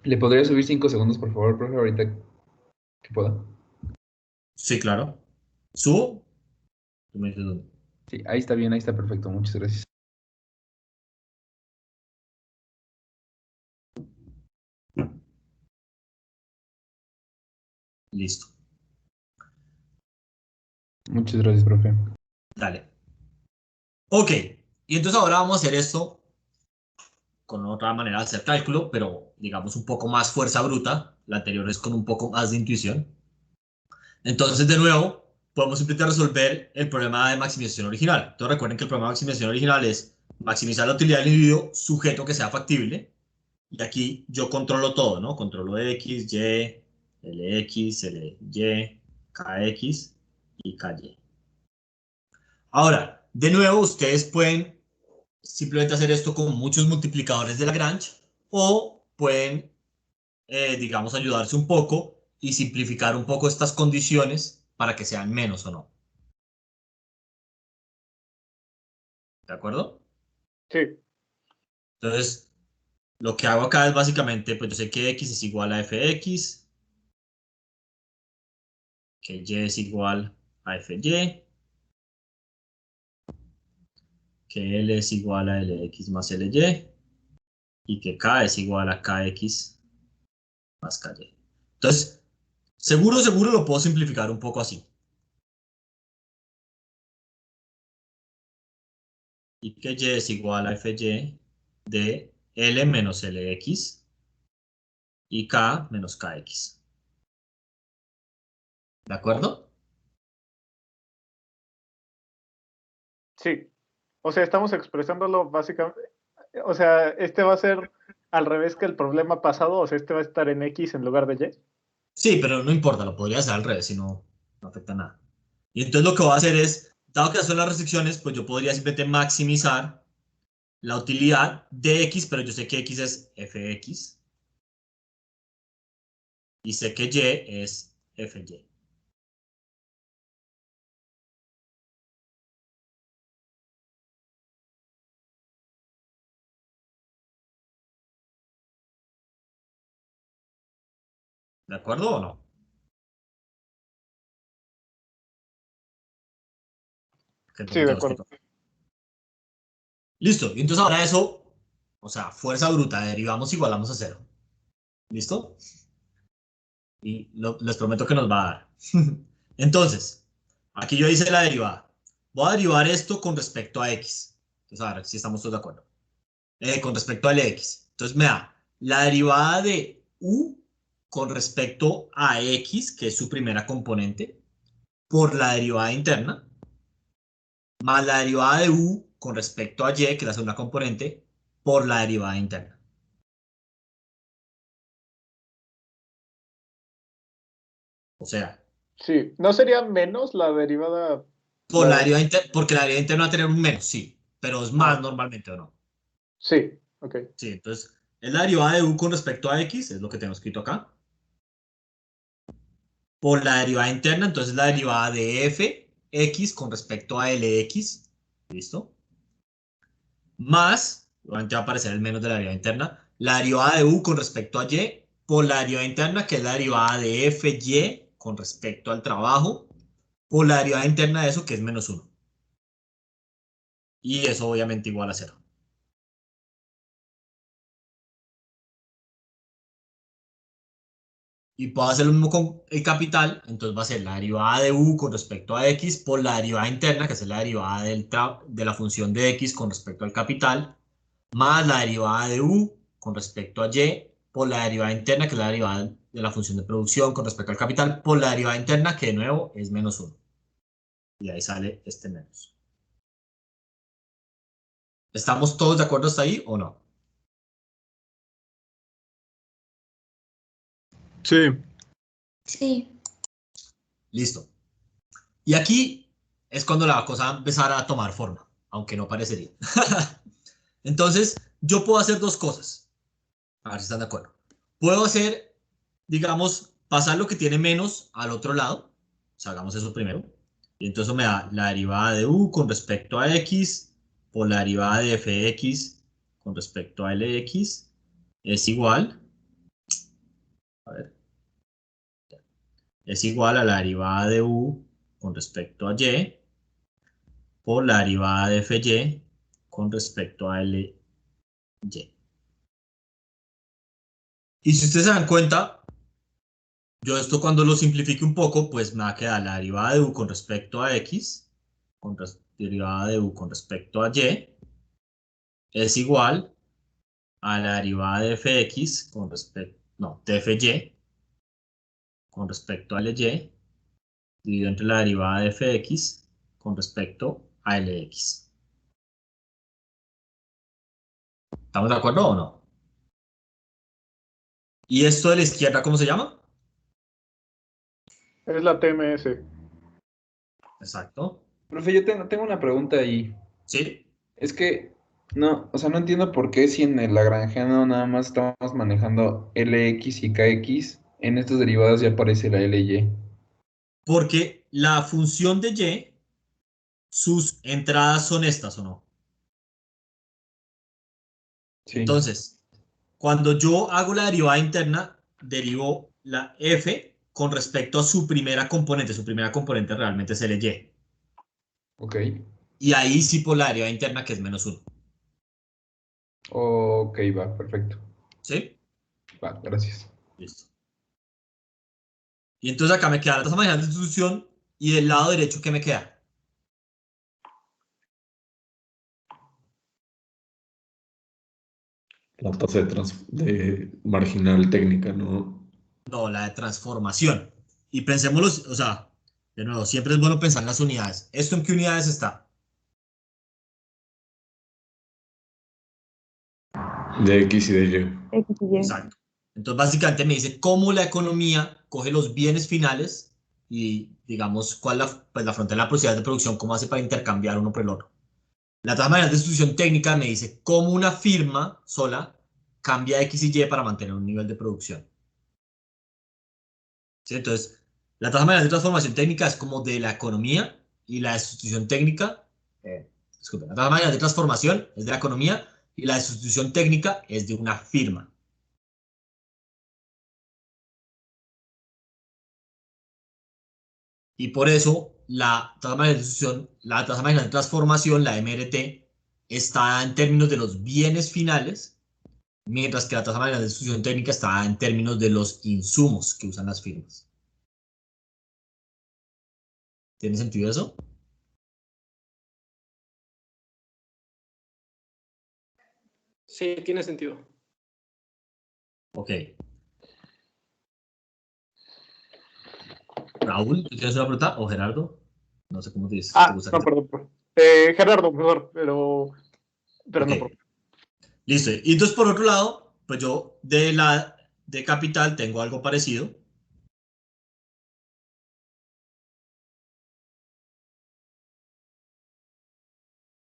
¿Le podría subir 5 segundos, por favor, profe, ahorita que pueda? Sí, claro. ¿Subo? Tú me dices dónde. Sí, ahí está bien, ahí está perfecto, muchas gracias. Listo. Muchas gracias, profe. Dale. Ok. Y entonces ahora vamos a hacer esto con otra manera de hacer cálculo, pero digamos un poco más fuerza bruta. La anterior es con un poco más de intuición. Entonces, de nuevo, podemos simplemente resolver el problema de maximización original. Entonces, recuerden que el problema de maximización original es maximizar la utilidad del individuo sujeto que sea factible. Y aquí yo controlo todo, ¿no? Controlo X, Y, LX, LY, KX y KY. Ahora, de nuevo, ustedes pueden simplemente hacer esto con muchos multiplicadores de Lagrange o pueden, digamos, ayudarse un poco y simplificar un poco estas condiciones para que sean menos o no. ¿De acuerdo? Sí, Entonces, lo que hago acá es básicamente, pues yo sé que X es igual a Fx, que Y es igual a Fy, que L es igual a Lx más Ly y que K es igual a Kx más Ky. Entonces, seguro lo puedo simplificar un poco así. Y que Y es igual a Fy de L menos Lx y K menos Kx. ¿De acuerdo? sí. O sea, estamos expresándolo básicamente. O sea, este va a ser al revés que el problema pasado. O sea, este va a estar en X en lugar de Y. Sí, pero no importa, lo podría hacer al revés, si no, no afecta nada. Y entonces lo que voy a hacer es, dado que son las restricciones, pues yo podría simplemente maximizar la utilidad de X, pero yo sé que X es Fx y sé que Y es Fy. ¿De acuerdo o no? Que Sí, entonces de ya lo acuerdo. explico. Listo, y entonces ahora eso, o sea, fuerza bruta, derivamos igualamos a cero. ¿Listo? Y les prometo que nos va a dar. Entonces, aquí yo hice la derivada. Voy a derivar esto con respecto a X. Entonces, ahora si estamos todos de acuerdo. Con respecto al X. Entonces me da la derivada de U con respecto a X, que es su primera componente, por la derivada interna, más la derivada de U con respecto a Y, que es la segunda componente, por la derivada interna. O sea, Sí. ¿No sería menos la derivada? por La la de... derivada porque la derivada interna va a tener un menos, sí, pero es Ah, más normalmente o no. sí, ok. Sí, entonces es la derivada de U con respecto a X, es lo que tengo escrito acá, por la derivada interna, entonces la derivada de Fx con respecto a Lx, ¿listo? más, obviamente va a aparecer el menos de la derivada interna, la derivada de u con respecto a y por la derivada interna, que es la derivada de fy con respecto al trabajo, por la derivada interna de eso, que es menos 1. Y eso obviamente igual a 0. Y puedo hacer lo mismo con el capital, entonces va a ser la derivada de u con respecto a x por la derivada interna, que es la derivada de la función de x con respecto al capital, más la derivada de u con respecto a y por la derivada interna, que es la derivada de la función de producción con respecto al capital, por la derivada interna, que de nuevo es menos 1. Y ahí sale este menos. ¿Estamos todos de acuerdo hasta ahí o no? Sí. Sí. Listo. Y aquí es cuando la cosa va a empezar a tomar forma, aunque no parecería. Entonces, yo puedo hacer dos cosas. A ver si están de acuerdo. Puedo hacer, digamos, pasar lo que tiene menos al otro lado. O sea, hagamos eso primero. Y entonces me da la derivada de u con respecto a x por la derivada de fx con respecto a lx es igual. A ver. Es igual a la derivada de u con respecto a y por la derivada de fy con respecto a ly. Y si ustedes se dan cuenta, yo esto cuando lo simplifique un poco, pues me va a quedar la derivada de u con respecto a x, derivada de u con respecto a y, es igual a la derivada de fx con respecto, no, de fy con respecto a ly, dividido entre la derivada de fx con respecto a lx. ¿Estamos de acuerdo o no? ¿Y esto de la izquierda cómo se llama? Es la TMS. Exacto. Profe, yo tengo una pregunta ahí. ¿Sí? Es que no, o sea, no entiendo por qué si en el Lagrangiano nada más estamos manejando Lx y Kx, en estas derivadas ya aparece la Ly. Porque la función de y, sus entradas son estas o no. Sí, Entonces, cuando yo hago la derivada interna, derivo la f con respecto a su primera componente. Su primera componente realmente es el y. ok. Y ahí sí por la derivada interna que es menos 1. Ok, va, perfecto. ¿Sí? Va, gracias. Listo. Y entonces acá me queda la tasa marginal de distribución y del lado derecho, ¿qué me queda? La tasa de marginal técnica, ¿no? No, la de transformación. Y pensémoslo, o sea, de nuevo, siempre es bueno pensar en las unidades. ¿Esto en qué unidades está? De X y de Y. X y Y. Exacto. Entonces, básicamente me dice cómo la economía coge los bienes finales y, digamos, cuál es pues, la frontera de la posibilidad de producción, cómo hace para intercambiar uno por el otro. La tasa marginal de distribución técnica me dice cómo una firma sola cambia X y Y para mantener un nivel de producción. ¿Sí? Entonces, la tasa marginal de transformación técnica es como de la economía y la de sustitución técnica, disculpe, la tasa marginal de transformación es de la economía y la de sustitución técnica es de una firma. Y por eso la tasa marginal de transformación, la MRT, está en términos de los bienes finales, mientras que la tasa marginal de sustitución técnica está en términos de los insumos que usan las firmas. ¿Tiene sentido eso? Sí, tiene sentido. Ok. Raúl, ¿tú tienes una pregunta? ¿O Gerardo? No sé cómo te dices. ¿Te gusta No, que perdón. Gerardo, mejor, pero Ok. no. Listo. Y entonces, por otro lado, pues yo de capital tengo algo parecido.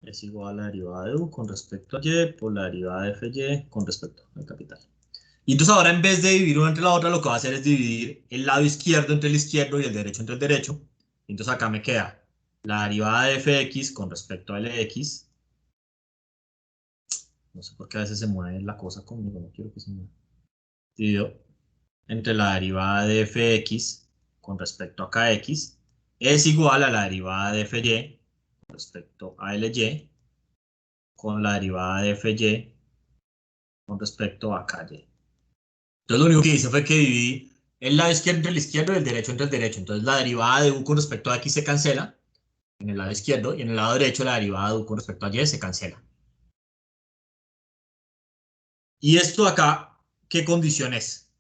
Es igual a la derivada de u con respecto a y por la derivada de fy con respecto al capital. Y entonces ahora en vez de dividir una entre la otra, lo que va a hacer es dividir el lado izquierdo entre el izquierdo y el derecho entre el derecho. Entonces acá me queda la derivada de fx con respecto a lx no sé por qué a veces se mueve la cosa conmigo, no quiero que se mueva. Dividido entre la derivada de fx con respecto a kx es igual a la derivada de fy con respecto a ly con la derivada de fy con respecto a ky. Entonces lo único que hice fue que dividí el lado izquierdo entre el izquierdo y el derecho entre el derecho. Entonces la derivada de u con respecto a x se cancela en el lado izquierdo y en el lado derecho la derivada de u con respecto a y se cancela. Y esto acá, ¿qué condición es?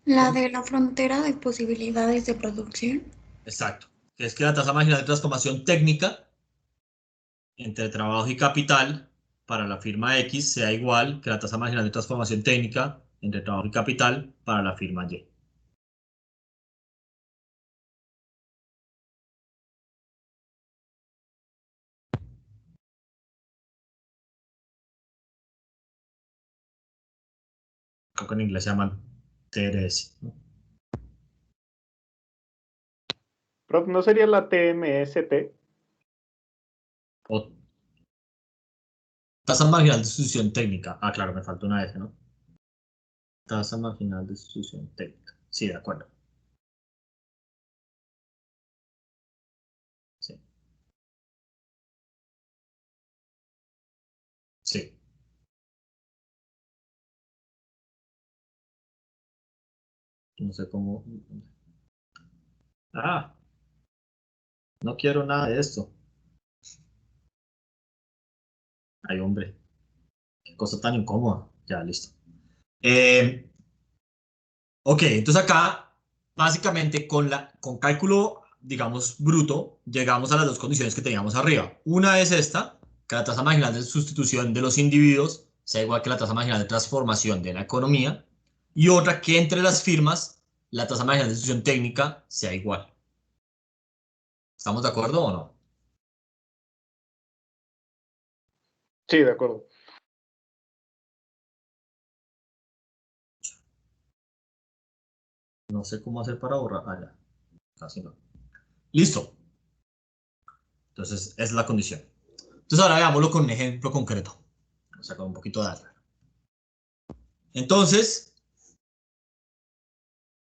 La de la frontera de posibilidades de producción. Exacto. Que es que la tasa marginal de transformación técnica entre trabajo y capital para la firma X sea igual que la tasa marginal de transformación técnica entre trabajo y capital para la firma Y. Creo que en inglés se llaman TRS, ¿no? Prof, ¿no sería la TMST? O tasa marginal de sustitución técnica. Ah, claro, me falta una F, ¿no? Tasa marginal de sustitución técnica. Sí, de acuerdo. Sí. Sí. No sé cómo. Ah, no quiero nada de esto. Ay, hombre, qué cosa tan incómoda. Ya, listo. Ok, entonces acá, básicamente con cálculo, digamos, bruto, llegamos a las dos condiciones que teníamos arriba. Una es esta, que la tasa marginal de sustitución de los individuos sea igual que la tasa marginal de transformación de la economía. Y otra que entre las firmas, la tasa marginal de sustitución técnica sea igual. ¿Estamos de acuerdo o no? Sí, de acuerdo. No sé cómo hacer para borrar. Ah, ya. Casi no. Listo. Entonces, esa es la condición. Entonces, ahora veámoslo con un ejemplo concreto. O sea, con un poquito de data. Entonces,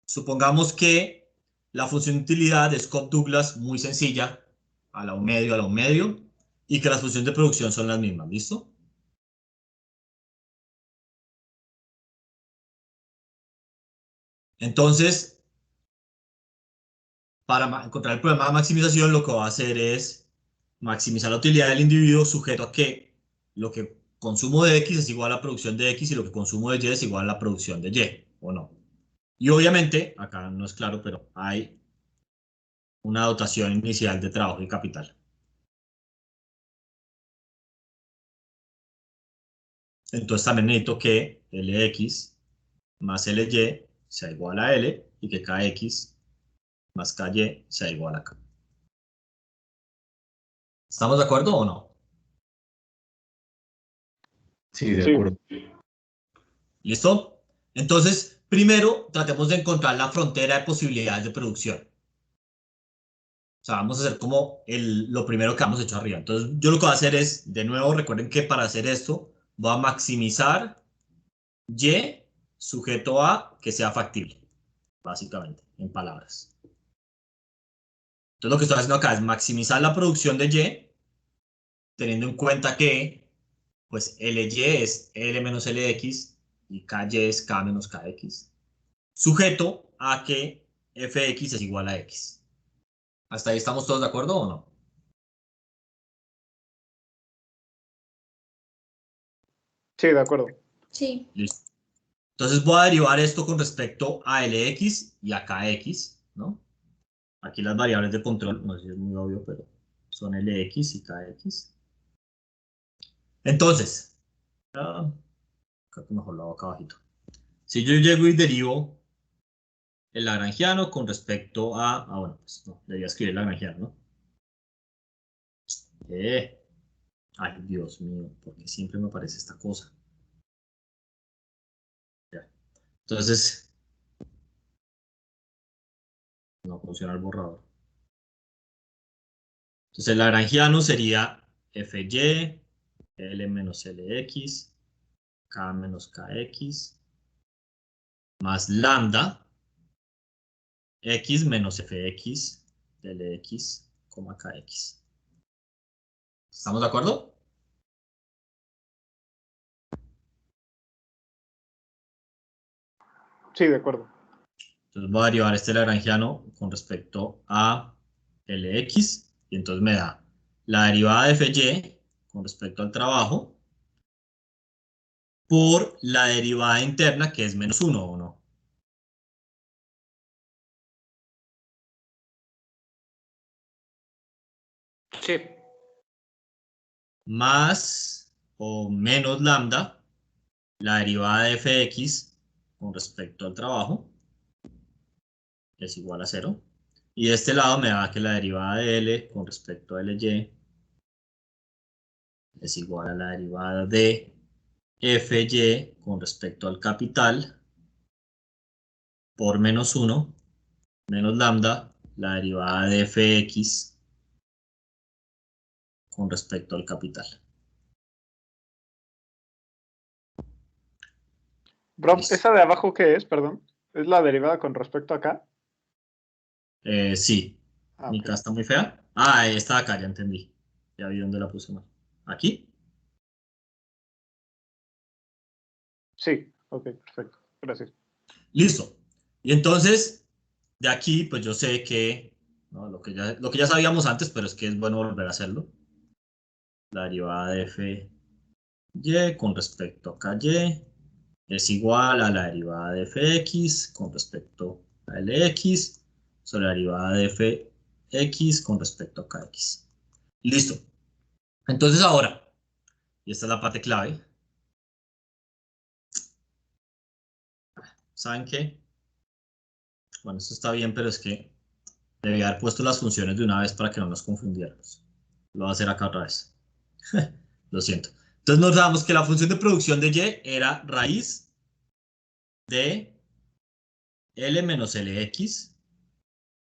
supongamos que la función de utilidad es Cobb-Douglas muy sencilla, a la un medio, a la un medio, y que las funciones de producción son las mismas, ¿listo? Entonces, para encontrar el problema de maximización, lo que va a hacer es maximizar la utilidad del individuo sujeto a que lo que consumo de X es igual a la producción de X y lo que consumo de Y es igual a la producción de Y, ¿o no? Y obviamente, acá no es claro, pero hay una dotación inicial de trabajo y capital. Entonces también necesito que Lx más Ly sea igual a L y que Kx más Ky sea igual a K. ¿Estamos de acuerdo o no? Sí, de Sí. acuerdo. ¿Listo? Entonces, primero tratemos de encontrar la frontera de posibilidades de producción. O sea, vamos a hacer como lo primero que hemos hecho arriba. Entonces, yo lo que voy a hacer es, de nuevo, recuerden que para hacer esto, voy a maximizar Y sujeto a que sea factible, básicamente, en palabras. Entonces, lo que estoy haciendo acá es maximizar la producción de Y, teniendo en cuenta que, pues, Ly es L menos Lx y Ky es K menos Kx, sujeto a que Fx es igual a X. ¿Hasta ahí estamos todos de acuerdo o no? Sí, de acuerdo. Sí. Listo. Entonces voy a derivar esto con respecto a Lx y a Kx, ¿no? Aquí las variables de control, no sé si es muy obvio, pero son Lx y Kx. Entonces, creo que mejor lo hago acá abajito. Si yo llego y derivo el lagrangiano con respecto a... Ah, bueno, pues no, debía escribir el lagrangiano, ¿no? Ay, Dios mío, porque siempre me aparece esta cosa. Ya. Entonces, no funciona el borrador. Entonces el lagrangiano sería Fy, L menos Lx, K menos Kx, más lambda, X menos Fx, Lx, Kx. ¿Estamos de acuerdo? Sí, de acuerdo. Entonces voy a derivar este lagrangiano con respecto a Lx, y entonces me da la derivada de Fy con respecto al trabajo por la derivada interna, que es menos 1, ¿o no? Sí. Más o menos lambda, la derivada de Fx con respecto al trabajo, es igual a 0. Y de este lado me da que la derivada de L con respecto a Ly es igual a la derivada de Fy con respecto al capital por menos 1 menos lambda, la derivada de Fx con respecto al capital. Bro, Listo. ¿esa de abajo qué es? Perdón. ¿Es la derivada con respecto a acá? Sí. Ah, Mi ok. K está muy fea. Ah, esta de acá, ya entendí. Ya vi dónde la puse mal. ¿Aquí? Sí, ok, perfecto. Gracias. Listo. Y entonces, de aquí, pues yo sé que, ¿no? lo que ya sabíamos antes, pero es que es bueno volver a hacerlo. La derivada de Fy con respecto a Ky es igual a la derivada de Fx con respecto a Lx sobre la derivada de Fx con respecto a Kx. Listo. Entonces ahora, y esta es la parte clave, ¿saben qué? Bueno, esto está bien, pero es que debía haber puesto las funciones de una vez para que no nos confundiéramos. Lo voy a hacer acá otra vez. Lo siento. Entonces nos damos que la función de producción de Y era raíz de L menos Lx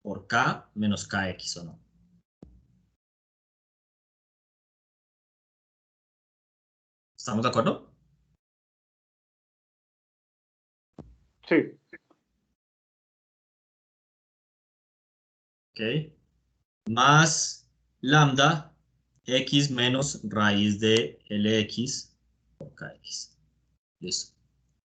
por K menos Kx, ¿o no? ¿Estamos de acuerdo? Sí, Ok. Más lambda x menos raíz de Lx por Kx. Listo.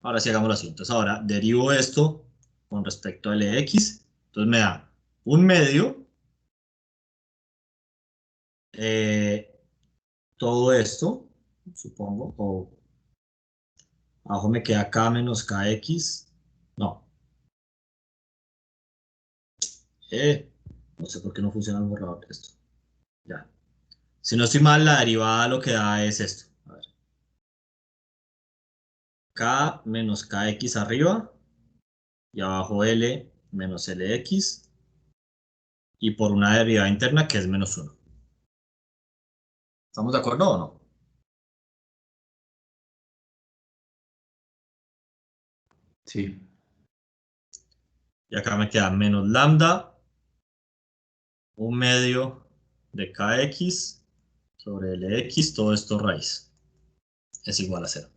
Ahora sí hagámoslo así. Entonces ahora derivo esto con respecto a Lx. Entonces me da un medio. Todo esto, supongo, o abajo me queda K menos Kx. No. No sé por qué no funciona el borrador de esto. Ya. Si no estoy mal, la derivada lo que da es esto. A ver. K menos Kx arriba y abajo L menos Lx y por una derivada interna que es menos 1. ¿Estamos de acuerdo o no? Sí. Y acá me queda menos lambda, un medio de Kx sobre Lx, todo esto raíz. Es igual a 0.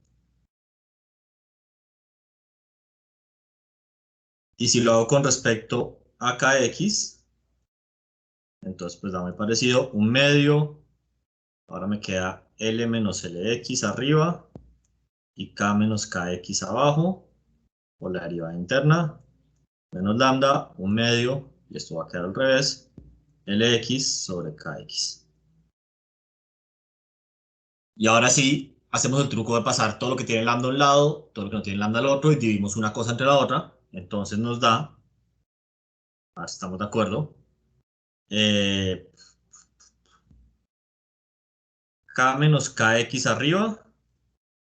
Y si lo hago con respecto a Kx, entonces pues da muy parecido, un medio, ahora me queda L menos Lx arriba y K menos Kx abajo, por la derivada interna, menos lambda, un medio, y esto va a quedar al revés, Lx sobre Kx. Y ahora sí, hacemos el truco de pasar todo lo que tiene lambda a un lado, todo lo que no tiene lambda al otro, y dividimos una cosa entre la otra, entonces nos da, estamos de acuerdo, K menos Kx arriba,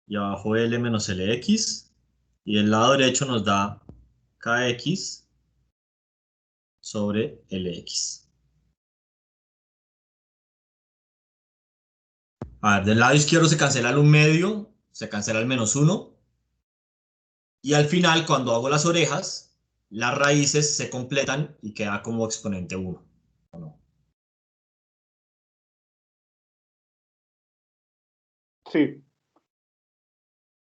y abajo L menos Lx, y del lado derecho nos da Kx sobre Lx. A ver, del lado izquierdo se cancela el un medio, se cancela el menos 1, y al final, cuando hago las orejas, las raíces se completan y queda como exponente 1. Sí.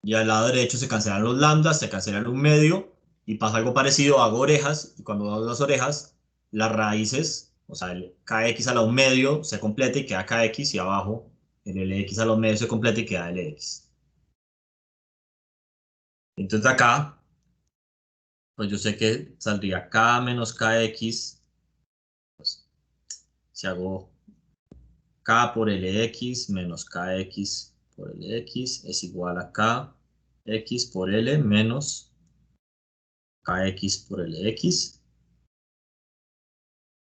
Y al lado derecho se cancelan los lambdas, se cancelan un medio y pasa algo parecido, hago orejas y cuando hago las orejas, las raíces, o sea, el kx a la un medio se completa y queda kx y abajo el lx a la un medio se completa y queda lx. Entonces acá, pues yo sé que saldría k menos kx, pues si hago k por lx menos kx por lx es igual a kx por l menos kx por lx.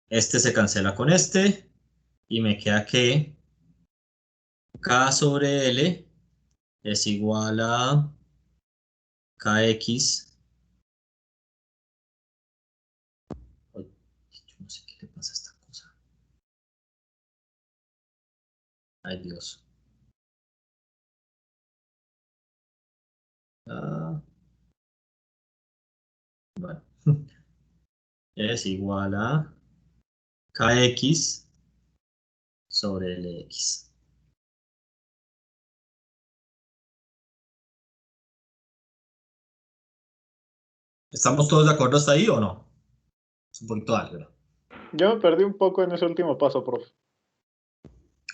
Este se cancela con este y me queda que k sobre l es igual a kx. Ay, yo no sé qué le pasa a esta cosa. Ay, Dios. Ah, bueno. Es igual a kx sobre lx. ¿Estamos todos de acuerdo hasta ahí o no? Es un poquito álgebra. Yo me perdí un poco en ese último paso, profe.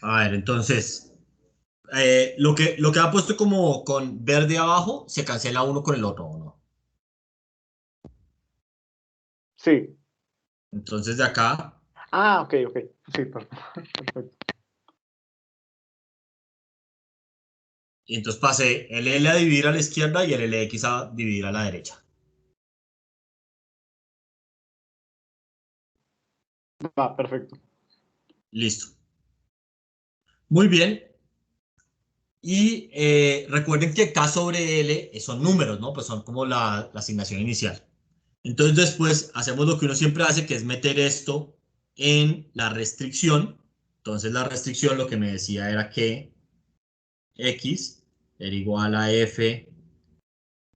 A ver, entonces, lo que ha puesto como con verde abajo, se cancela uno con el otro, ¿o no? Sí. Entonces de acá, Ah, ok. Sí, perfecto. y entonces pasé el L a dividir a la izquierda y el LX a dividir a la derecha. Va, perfecto. Listo. Muy bien. Y recuerden que K sobre L son números, ¿no? Pues son como la asignación inicial. Entonces después hacemos lo que uno siempre hace, que es meter esto en la restricción. Entonces la restricción lo que me decía era que X era igual a f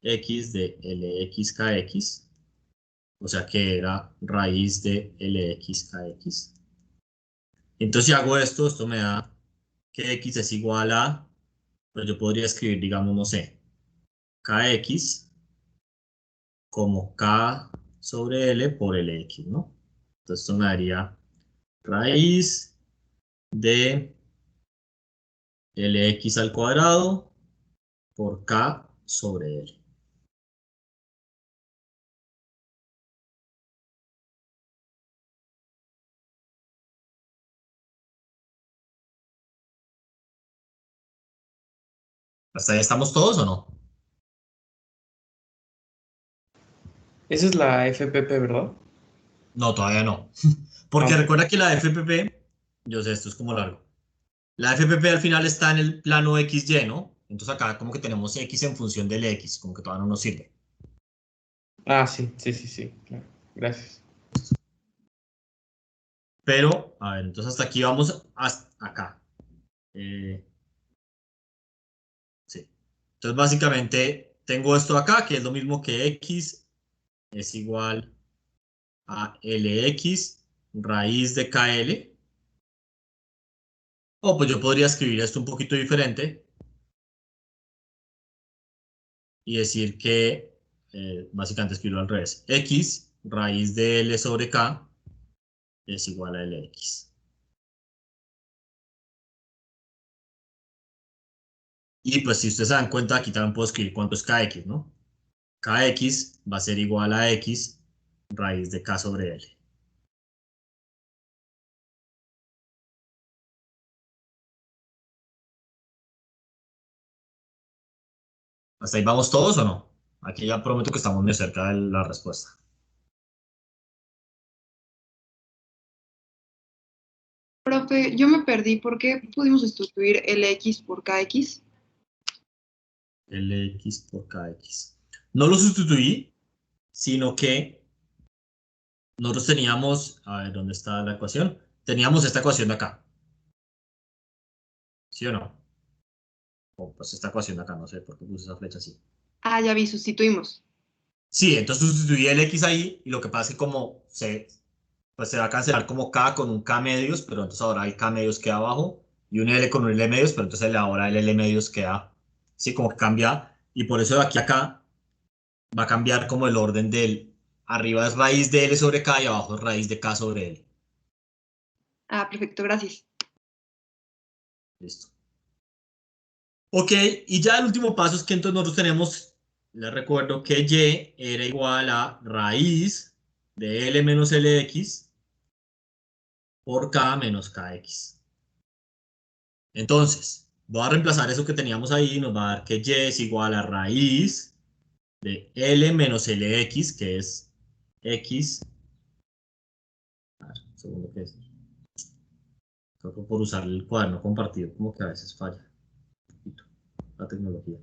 x de lxkx, o sea que era raíz de lxkx. Entonces si hago esto, esto me da que x es igual a, pues yo podría escribir, digamos, no sé, kx como k sobre l por lx, ¿no? Entonces esto me daría raíz de lx al cuadrado por k sobre l. ¿Hasta ahí estamos todos o no? Esa es la FPP, ¿verdad? No, todavía no. Porque Ah, ok. recuerda que la FPP, yo sé, esto es como largo. La FPP al final está en el plano XY, ¿no? Entonces acá como que tenemos X en función del X, como que todavía no nos sirve. Ah, sí, claro. Gracias. Pero, a ver, entonces hasta aquí vamos hasta acá. Sí. Entonces básicamente tengo esto acá, que es lo mismo que X es igual a LX raíz de KL. O pues yo podría escribir esto un poquito diferente y decir que básicamente escribirlo al revés. X raíz de L sobre K es igual a Lx. Y pues si ustedes se dan cuenta, aquí también puedo escribir cuánto es Kx, ¿no? Kx va a ser igual a X raíz de K sobre L. ¿Hasta ahí vamos todos o no? Aquí ya prometo que estamos muy cerca de la respuesta. Profe, yo me perdí. ¿Por qué pudimos sustituir LX por KX? Lx por Kx. No lo sustituí, sino que nosotros teníamos, a ver, ¿dónde está la ecuación? Teníamos esta ecuación de acá. ¿Sí o no? O pues esta ecuación de acá, no sé por qué puse esa flecha así. Ah, ya vi, sustituimos. Sí, entonces sustituí el x ahí y lo que pasa es que como pues se va a cancelar como k con un k medios, pero entonces ahora el k medios queda abajo y un L con un L medios, pero entonces ahora el L medios queda, sí, como que cambia, y por eso de aquí a acá va a cambiar como el orden del, arriba es raíz de L sobre K y abajo es raíz de K sobre L. Ah, perfecto, gracias. Listo. Ok, y ya el último paso es que entonces nosotros tenemos, les recuerdo que Y era igual a raíz de L menos LX por K menos KX. Entonces, voy a reemplazar eso que teníamos ahí y nos va a dar que Y es igual a raíz de L menos LX, que es X. A ver, un segundo, ¿qué es? Creo que por usar el cuaderno compartido, como que a veces falla un poquito la tecnología.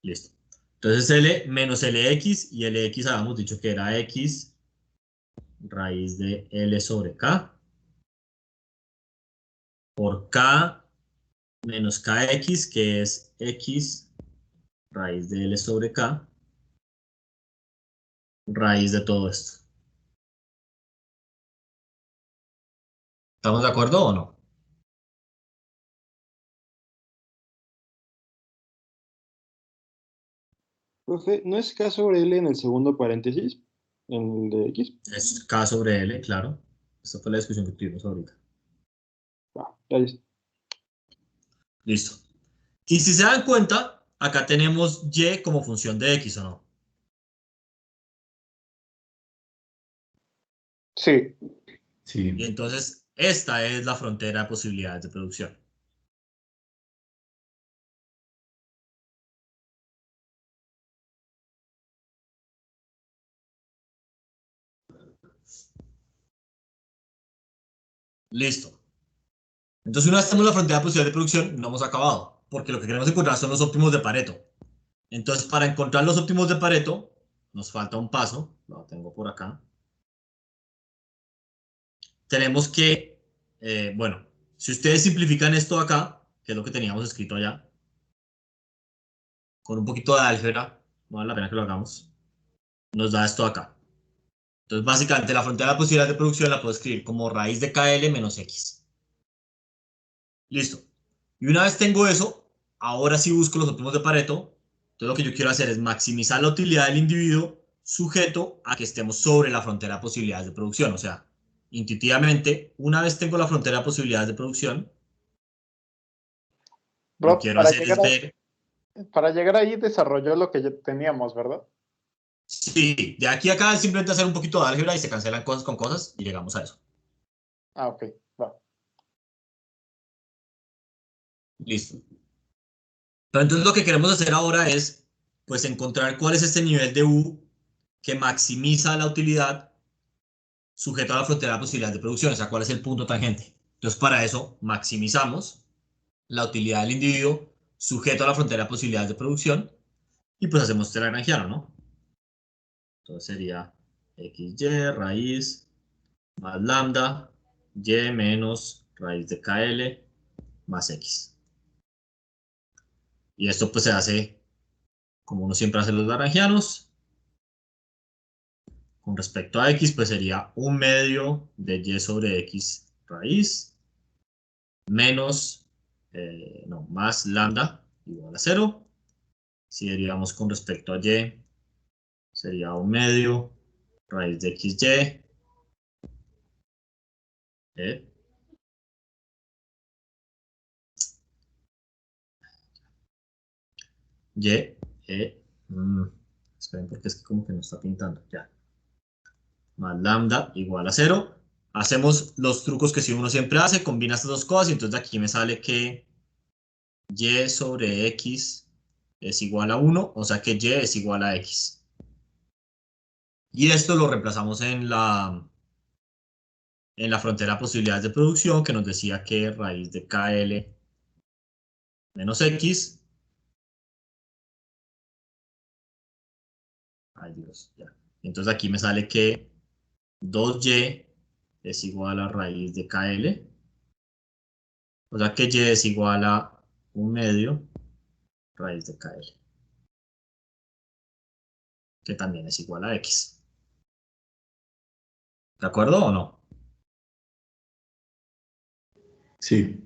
Listo. Entonces L menos LX y LX habíamos dicho que era X raíz de L sobre K por K menos KX, que es X raíz de L sobre K raíz de todo esto. ¿Estamos de acuerdo o no? Profe, ¿no es K sobre L en el segundo paréntesis? En el de X. Es K sobre L, claro. Esta fue la discusión que tuvimos ahorita. Gracias. Listo. Y si se dan cuenta, acá tenemos Y como función de X, ¿o no? Sí. Sí. Y entonces, esta es la frontera de posibilidades de producción. Listo. Entonces, una vez tenemos la frontera de posibilidades de producción, no hemos acabado, porque lo que queremos encontrar son los óptimos de Pareto. Entonces, para encontrar los óptimos de Pareto, nos falta un paso, lo tengo por acá. Tenemos que, bueno, si ustedes simplifican esto acá, que es lo que teníamos escrito allá, con un poquito de álgebra, no vale la pena que lo hagamos, nos da esto acá. Entonces, básicamente, la frontera de posibilidades de producción la puedo escribir como raíz de KL menos X. Listo. Y una vez tengo eso, ahora sí busco los óptimos de Pareto. Entonces, lo que yo quiero hacer es maximizar la utilidad del individuo sujeto a que estemos sobre la frontera de posibilidades de producción. O sea, intuitivamente, una vez tengo la frontera de posibilidades de producción, lo que Bro, quiero hacer es ver. para llegar ahí desarrolló lo que ya teníamos, ¿verdad? Sí, de aquí a acá es simplemente hacer un poquito de álgebra y se cancelan cosas con cosas y llegamos a eso. Ah, ok, va. Listo. Pero entonces lo que queremos hacer ahora es, pues, encontrar cuál es este nivel de U que maximiza la utilidad sujeto a la frontera de posibilidades de producción, o sea, cuál es el punto tangente. Entonces, para eso, maximizamos la utilidad del individuo sujeto a la frontera de posibilidades de producción y pues hacemos este lagrangiano, ¿no? Entonces sería XY raíz más lambda Y menos raíz de KL más X. Y esto pues se hace como uno siempre hace los lagrangianos. Con respecto a X, pues sería 1/2 de Y sobre X raíz menos, no, más lambda igual a 0. Si derivamos con respecto a Y, sería 1/2 raíz de XY. ¿eh? Y, esperen porque es que como que no está pintando, ya. Más lambda igual a 0. Hacemos los trucos que si uno siempre hace, combina estas dos cosas y entonces de aquí me sale que Y sobre X es igual a 1, o sea que Y es igual a X. Y esto lo reemplazamos en la frontera de posibilidades de producción que nos decía que raíz de KL menos X. Ay Dios, ya. Entonces aquí me sale que 2Y es igual a raíz de KL. O sea que Y es igual a 1/2 raíz de KL. Que también es igual a X. ¿De acuerdo o no? Sí.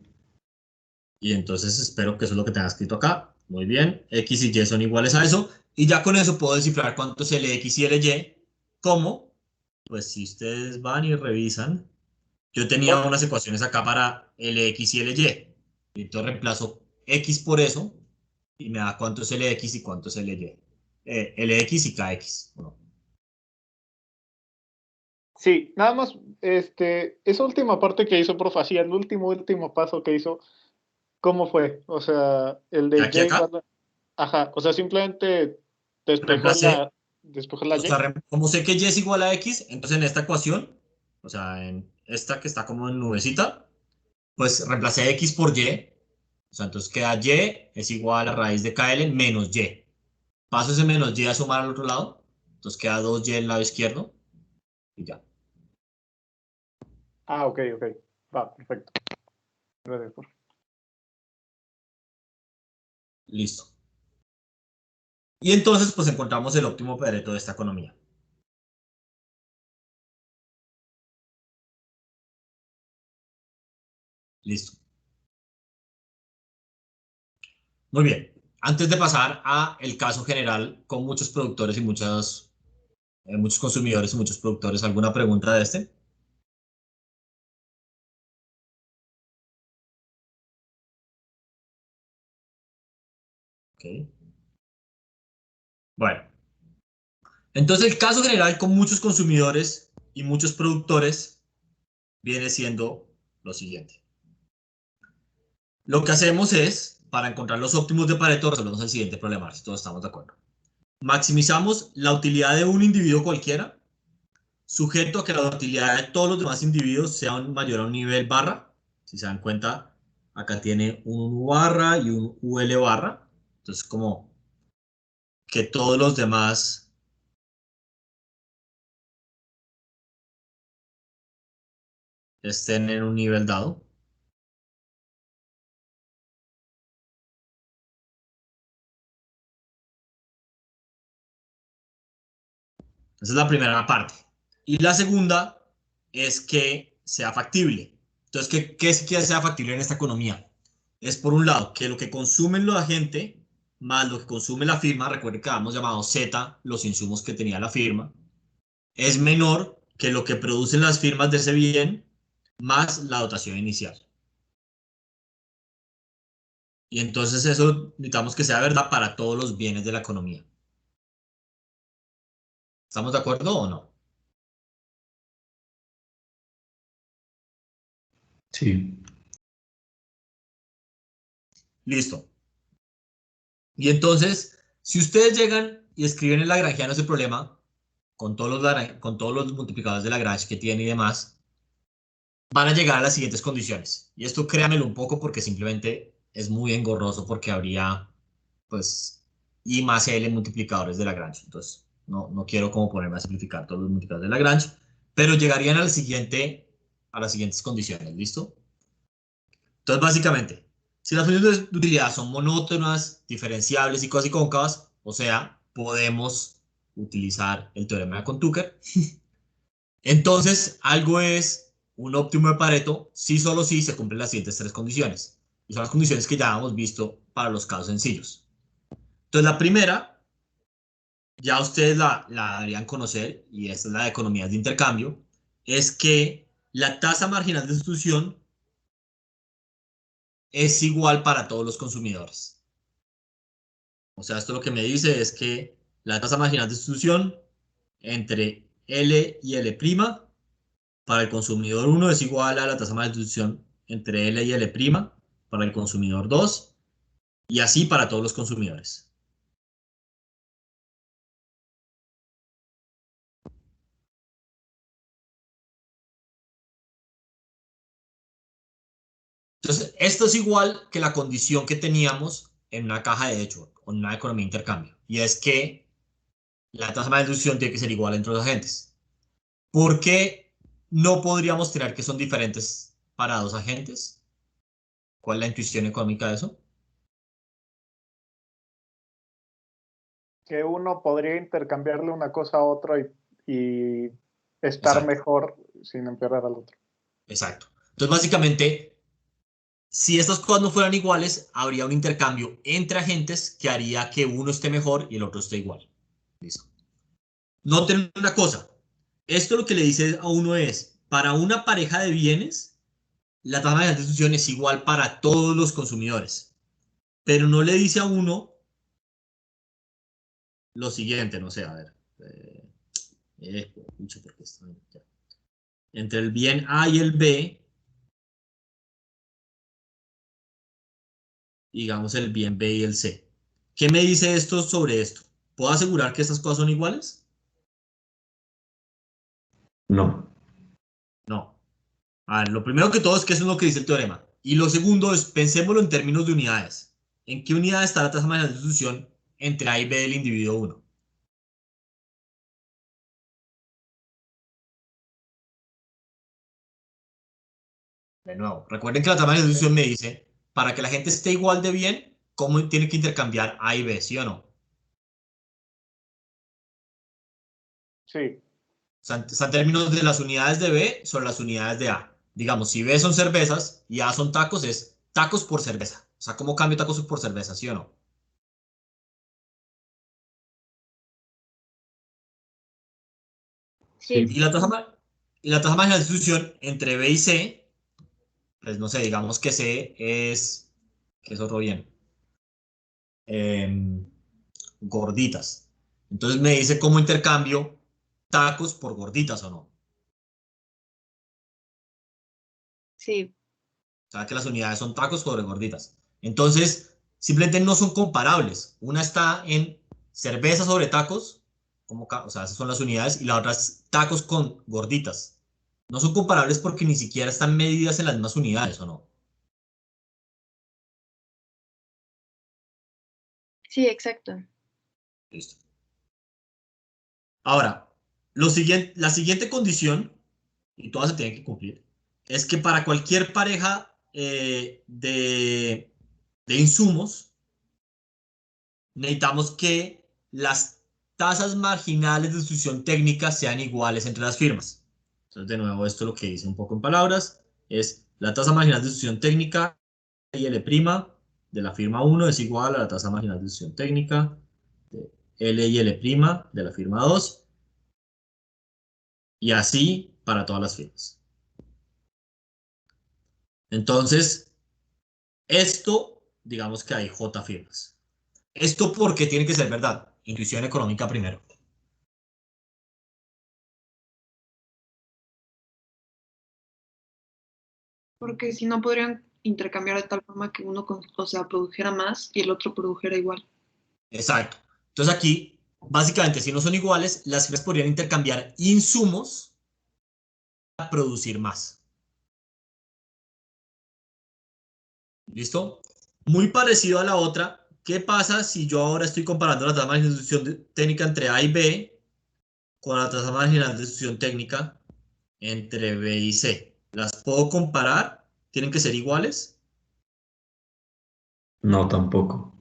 Y entonces espero que eso es lo que tenga escrito acá. Muy bien. X y Y son iguales a eso. Y ya con eso puedo descifrar cuánto es LX y LY. ¿Cómo? Pues si ustedes van y revisan, yo tenía unas ecuaciones acá para LX y LY. Y entonces reemplazo X por eso y me da cuánto es LX y cuánto es LY. LX y KX. Bueno, Sí, nada más, esa última parte que hizo, profe, así, el último paso que hizo, ¿cómo fue? O sea, el de de aquí Y a acá, igual ajá, o sea, simplemente reemplacé, despejó la o sea, Y. como sé que Y es igual a X, entonces en esta ecuación, o sea, en esta que está como en nubecita, pues reemplacé X por Y. O sea, entonces queda Y es igual a raíz de KL menos Y. Paso ese menos Y a sumar al otro lado. Entonces queda 2Y en el lado izquierdo. Y ya. Ah, ok, va, perfecto. Gracias, profe. Listo. Y entonces, pues encontramos el óptimo Pareto de esta economía. Listo. Muy bien. Antes de pasar a el caso general con muchos productores y muchos consumidores y muchos productores, ¿alguna pregunta de este? Ok. Bueno. Entonces, el caso general con muchos consumidores y muchos productores viene siendo lo siguiente. Lo que hacemos es, para encontrar los óptimos de Pareto, resolvemos el siguiente problema, si todos estamos de acuerdo. Maximizamos la utilidad de un individuo cualquiera, sujeto a que la utilidad de todos los demás individuos sea mayor a un nivel barra. Si se dan cuenta, acá tiene un U barra y un UL barra. Entonces, como que todos los demás estén en un nivel dado. Esa es la primera parte. Y la segunda es que sea factible. Entonces, ¿qué es que sea factible en esta economía? Es por un lado que lo que consumen la gente más lo que consume la firma, recuerden que habíamos llamado Z los insumos que tenía la firma, es menor que lo que producen las firmas de ese bien más la dotación inicial. Y entonces eso necesitamos que sea verdad para todos los bienes de la economía. ¿Estamos de acuerdo o no? Sí. Listo. Y entonces, si ustedes llegan y escriben en Lagrangiano ese problema, con todos los multiplicadores de Lagrange que tiene y demás, van a llegar a las siguientes condiciones. Y esto créanmelo un poco porque simplemente es muy engorroso porque habría, pues, I más L multiplicadores de Lagrange. Entonces, no quiero como ponerme a simplificar todos los multiplicadores de Lagrange, pero llegarían a las siguientes condiciones. ¿Listo? Entonces, básicamente, si las funciones de utilidad son monótonas, diferenciables y casi cóncavas, o sea, podemos utilizar el teorema de Cohn-Tucker. Entonces, algo es un óptimo de Pareto si solo si se cumplen las siguientes tres condiciones. Y son las condiciones que ya hemos visto para los casos sencillos. Entonces, la primera, ya ustedes la deberían conocer, y esta es la de economías de intercambio, es que la tasa marginal de sustitución es igual para todos los consumidores. O sea, esto lo que me dice es que la tasa marginal de sustitución entre L y L' para el consumidor 1 es igual a la tasa marginal de sustitución entre L y L' para el consumidor 2 y así para todos los consumidores. Entonces, esto es igual que la condición que teníamos en una caja de hecho, o en una economía de intercambio, y es que la tasa marginal de sustitución tiene que ser igual entre los agentes. ¿Por qué no podríamos tener que son diferentes para dos agentes? ¿Cuál es la intuición económica de eso? Que uno podría intercambiarle una cosa a otro y estar Exacto, mejor sin empeorar al otro. exacto. Entonces, básicamente, Si estas cosas no fueran iguales, habría un intercambio entre agentes que haría que uno esté mejor y el otro esté igual. Listo. Noten una cosa. Esto lo que le dice a uno es, para una pareja de bienes, la tasa marginal de distribución es igual para todos los consumidores. Pero no le dice a uno lo siguiente, no sé, a ver. Porque está entre el bien A y el B, digamos el bien B y el C. ¿Qué me dice esto sobre esto? ¿Puedo asegurar que estas cosas son iguales? No. No. A ver, lo primero que todo es que eso es lo que dice el teorema. Y lo segundo es, pensémoslo en términos de unidades. ¿En qué unidad está la tasa marginal de distribución entre A y B del individuo 1? De nuevo, recuerden que la tasa marginal de distribución me dice, para que la gente esté igual de bien, ¿cómo tiene que intercambiar A y B, sí o no? Sí. Está en términos de las unidades de B sobre las unidades de A. Digamos, si B son cervezas y A son tacos, es tacos por cerveza. O sea, ¿cómo cambio tacos por cerveza, sí o no? Sí. Y la tasa marginal de distribución entre B y C, pues no sé, digamos que C es, que es otro bien, em, gorditas. Entonces me dice cómo intercambio tacos por gorditas o no. O Sí. sea, que las unidades son tacos sobre gorditas. Entonces, simplemente no son comparables. Una está en cerveza sobre tacos, o sea, esas son las unidades, y la otra es tacos con gorditas. No son comparables porque ni siquiera están medidas en las mismas unidades, ¿o no? Sí, exacto. Listo. Ahora, la siguiente condición, y todas se tienen que cumplir, es que para cualquier pareja de insumos, necesitamos que las tasas marginales de distribución técnica sean iguales entre las firmas. Entonces, de nuevo, esto lo que dice un poco en palabras es la tasa marginal de distribución técnica L' de la firma 1 es igual a la tasa marginal de distribución técnica de L y L' de la firma 2 y así para todas las firmas. Entonces, esto, digamos que hay J firmas. Esto porque tiene que ser verdad. Intuición económica primero. Porque si no podrían intercambiar de tal forma que uno, o sea, produjera más y el otro produjera igual. Exacto. Entonces aquí, básicamente, si no son iguales, las firmas podrían intercambiar insumos para producir más. ¿Listo? Muy parecido a la otra. ¿Qué pasa si yo ahora estoy comparando la tasa marginal de distribución técnica entre A y B con la tasa marginal de distribución técnica entre B y C? ¿Las puedo comparar? ¿Tienen que ser iguales? No, tampoco.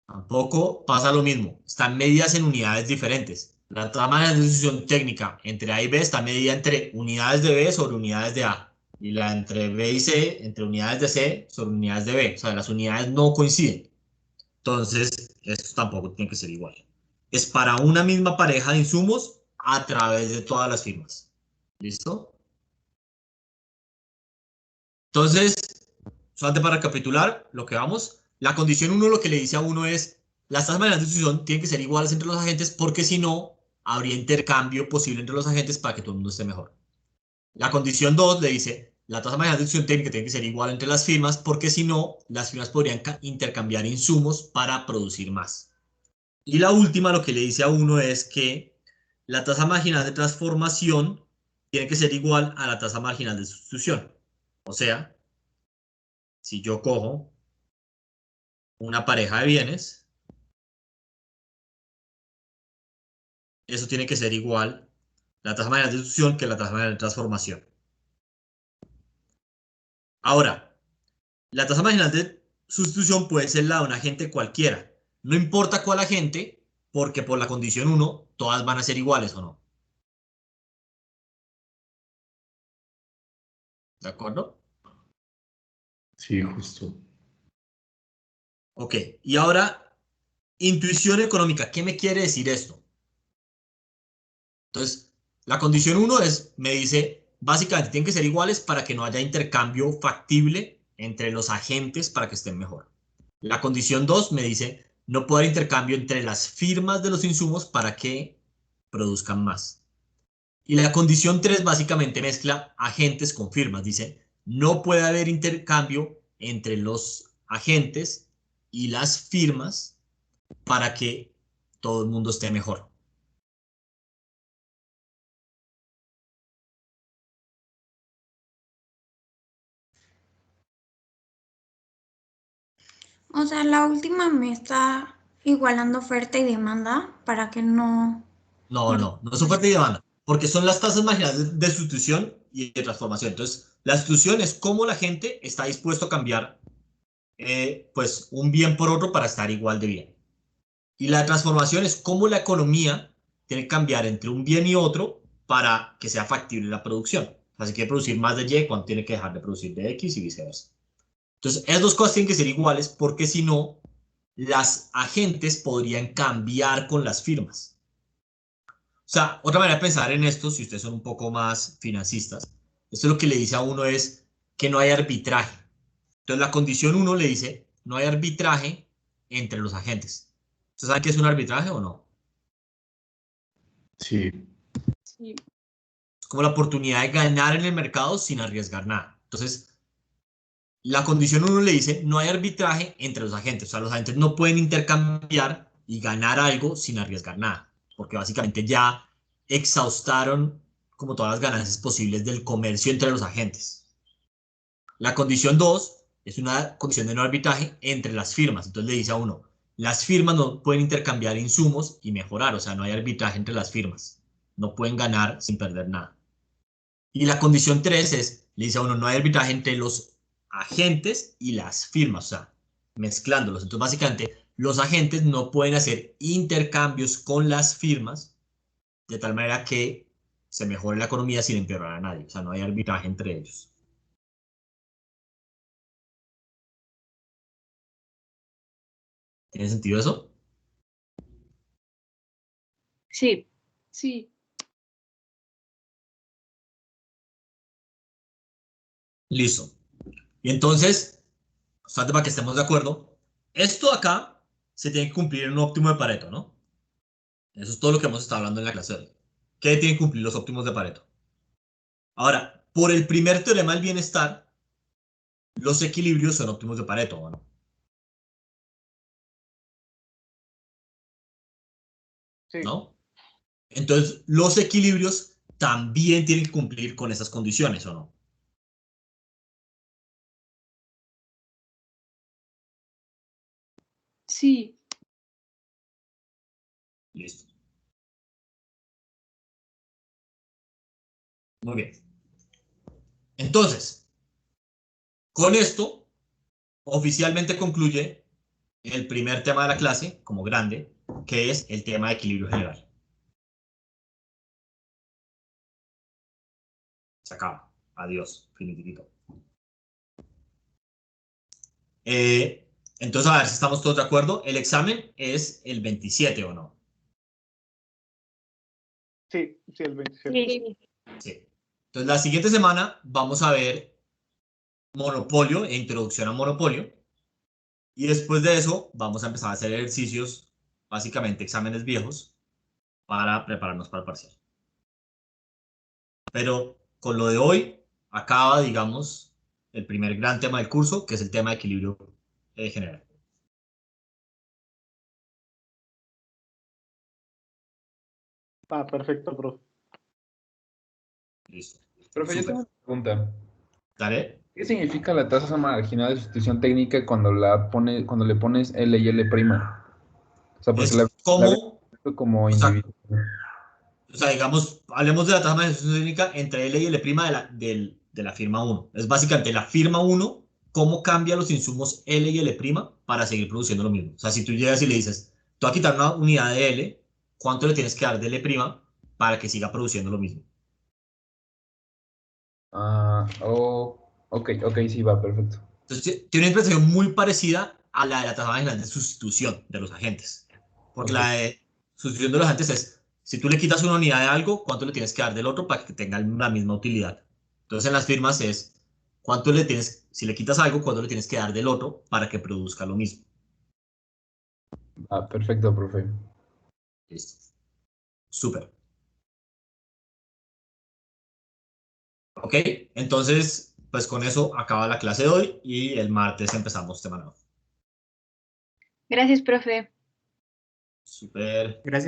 Tampoco pasa lo mismo. Están medidas en unidades diferentes. La tasa marginal de distribución técnica entre A y B está medida entre unidades de B sobre unidades de A. Y la entre B y C, entre unidades de C sobre unidades de B. O sea, las unidades no coinciden. Entonces, esto tampoco tiene que ser igual. Es para una misma pareja de insumos a través de todas las firmas. ¿Listo? Entonces, solamente para recapitular lo que vamos, la condición 1 lo que le dice a uno es, las tasas marginales de distribución tienen que ser iguales entre los agentes porque si no, habría intercambio posible entre los agentes para que todo el mundo esté mejor. La condición 2 le dice, la tasa marginal de distribución técnica tiene que ser igual entre las firmas porque si no, las firmas podrían intercambiar insumos para producir más. Y la última lo que le dice a uno es que la tasa marginal de transformación tiene que ser igual a la tasa marginal de sustitución. O sea, si yo cojo una pareja de bienes, eso tiene que ser igual la tasa marginal de sustitución que la tasa marginal de transformación. Ahora, la tasa marginal de sustitución puede ser la de un agente cualquiera. No importa cuál agente, porque por la condición 1, todas van a ser iguales o no. ¿De acuerdo? Sí, justo. Ok, y ahora, intuición económica. ¿Qué me quiere decir esto? Entonces, la condición 1 me dice, básicamente tienen que ser iguales para que no haya intercambio factible entre los agentes para que estén mejor. La condición 2 me dice, no puede haber intercambio entre las firmas de los insumos para que produzcan más. Y la condición 3 básicamente mezcla agentes con firmas. Dice, no puede haber intercambio entre los agentes y las firmas para que todo el mundo esté mejor. O sea, la última me está igualando oferta y demanda para que no... No es oferta y demanda, porque son las tasas marginales de sustitución y de transformación. Entonces, la sustitución es cómo la gente está dispuesto a cambiar pues un bien por otro para estar igual de bien. Y la transformación es cómo la economía tiene que cambiar entre un bien y otro para que sea factible la producción. O sea, si quiere producir más de Y, cuando tiene que dejar de producir de X y viceversa. Entonces, esas dos cosas tienen que ser iguales porque si no, las agentes podrían cambiar con las firmas. O sea, otra manera de pensar en esto, si ustedes son un poco más financistas, esto lo que le dice a uno es que no hay arbitraje. Entonces, la condición 1 le dice, no hay arbitraje entre los agentes. ¿Ustedes saben qué es un arbitraje o no? Sí. Sí. Es como la oportunidad de ganar en el mercado sin arriesgar nada. Entonces, la condición 1 le dice, no hay arbitraje entre los agentes. O sea, los agentes no pueden intercambiar y ganar algo sin arriesgar nada. Porque básicamente ya exhaustaron como todas las ganancias posibles del comercio entre los agentes. La condición 2 es una condición de no arbitraje entre las firmas. Entonces le dice a uno, las firmas no pueden intercambiar insumos y mejorar. O sea, no hay arbitraje entre las firmas. No pueden ganar sin perder nada. Y la condición 3 le dice a uno, no hay arbitraje entre los agentes y las firmas, o sea, mezclándolos. Entonces, básicamente, los agentes no pueden hacer intercambios con las firmas de tal manera que se mejore la economía sin empeorar a nadie. O sea, no hay arbitraje entre ellos. ¿Tiene sentido eso? Sí. Sí. Listo. Y entonces, solamente para que estemos de acuerdo, esto acá se tiene que cumplir en un óptimo de Pareto, ¿no? Eso es todo lo que hemos estado hablando en la clase de hoy. ¿Qué tienen que cumplir los óptimos de Pareto? Ahora, por el primer teorema del bienestar, los equilibrios son óptimos de Pareto, ¿o no? Sí. ¿No? Entonces, los equilibrios también tienen que cumplir con esas condiciones, ¿o no? Sí. Listo. Muy bien. Entonces, con esto, oficialmente concluye el primer tema de la clase, como grande, que es el tema de equilibrio general. Se acaba. Adiós. Finitivito. Entonces, a ver si estamos todos de acuerdo. El examen es el 27, ¿o no? Sí, el 27. Sí. Entonces, la siguiente semana vamos a ver monopolio e introducción a monopolio. Y después de eso, vamos a empezar a hacer ejercicios, básicamente exámenes viejos, para prepararnos para el parcial. Pero con lo de hoy, acaba, digamos, el primer gran tema del curso, que es el tema de equilibrio general. Perfecto, profe. Listo. Profe, yo tengo una pregunta. ¿Dale? ¿Qué significa la tasa marginal de sustitución técnica cuando le pones L y L'? O sea, porque Es como, como o sea, individual. o sea, digamos, hablemos de la tasa de sustitución técnica entre L y L' de la firma 1. Es básicamente la firma 1, cómo cambia los insumos L y L' para seguir produciendo lo mismo. O sea, si tú llegas y le dices, tú vas a quitar una unidad de L, ¿cuánto le tienes que dar de L' para que siga produciendo lo mismo? Ok, sí, va, perfecto. Entonces, tiene una implementación muy parecida a la de la tasa marginal de sustitución de los agentes. Porque la de sustitución de los agentes es, si tú le quitas una unidad de algo, ¿cuánto le tienes que dar del otro para que tenga la misma utilidad? Entonces, en las firmas es, ¿cuánto le tienes, si le quitas algo, cuánto le tienes que dar del otro para que produzca lo mismo? Ah, perfecto, profe. Listo. Súper. Ok, entonces, pues con eso acaba la clase de hoy y el martes empezamos tema nuevo. Gracias, profe. Súper. Gracias.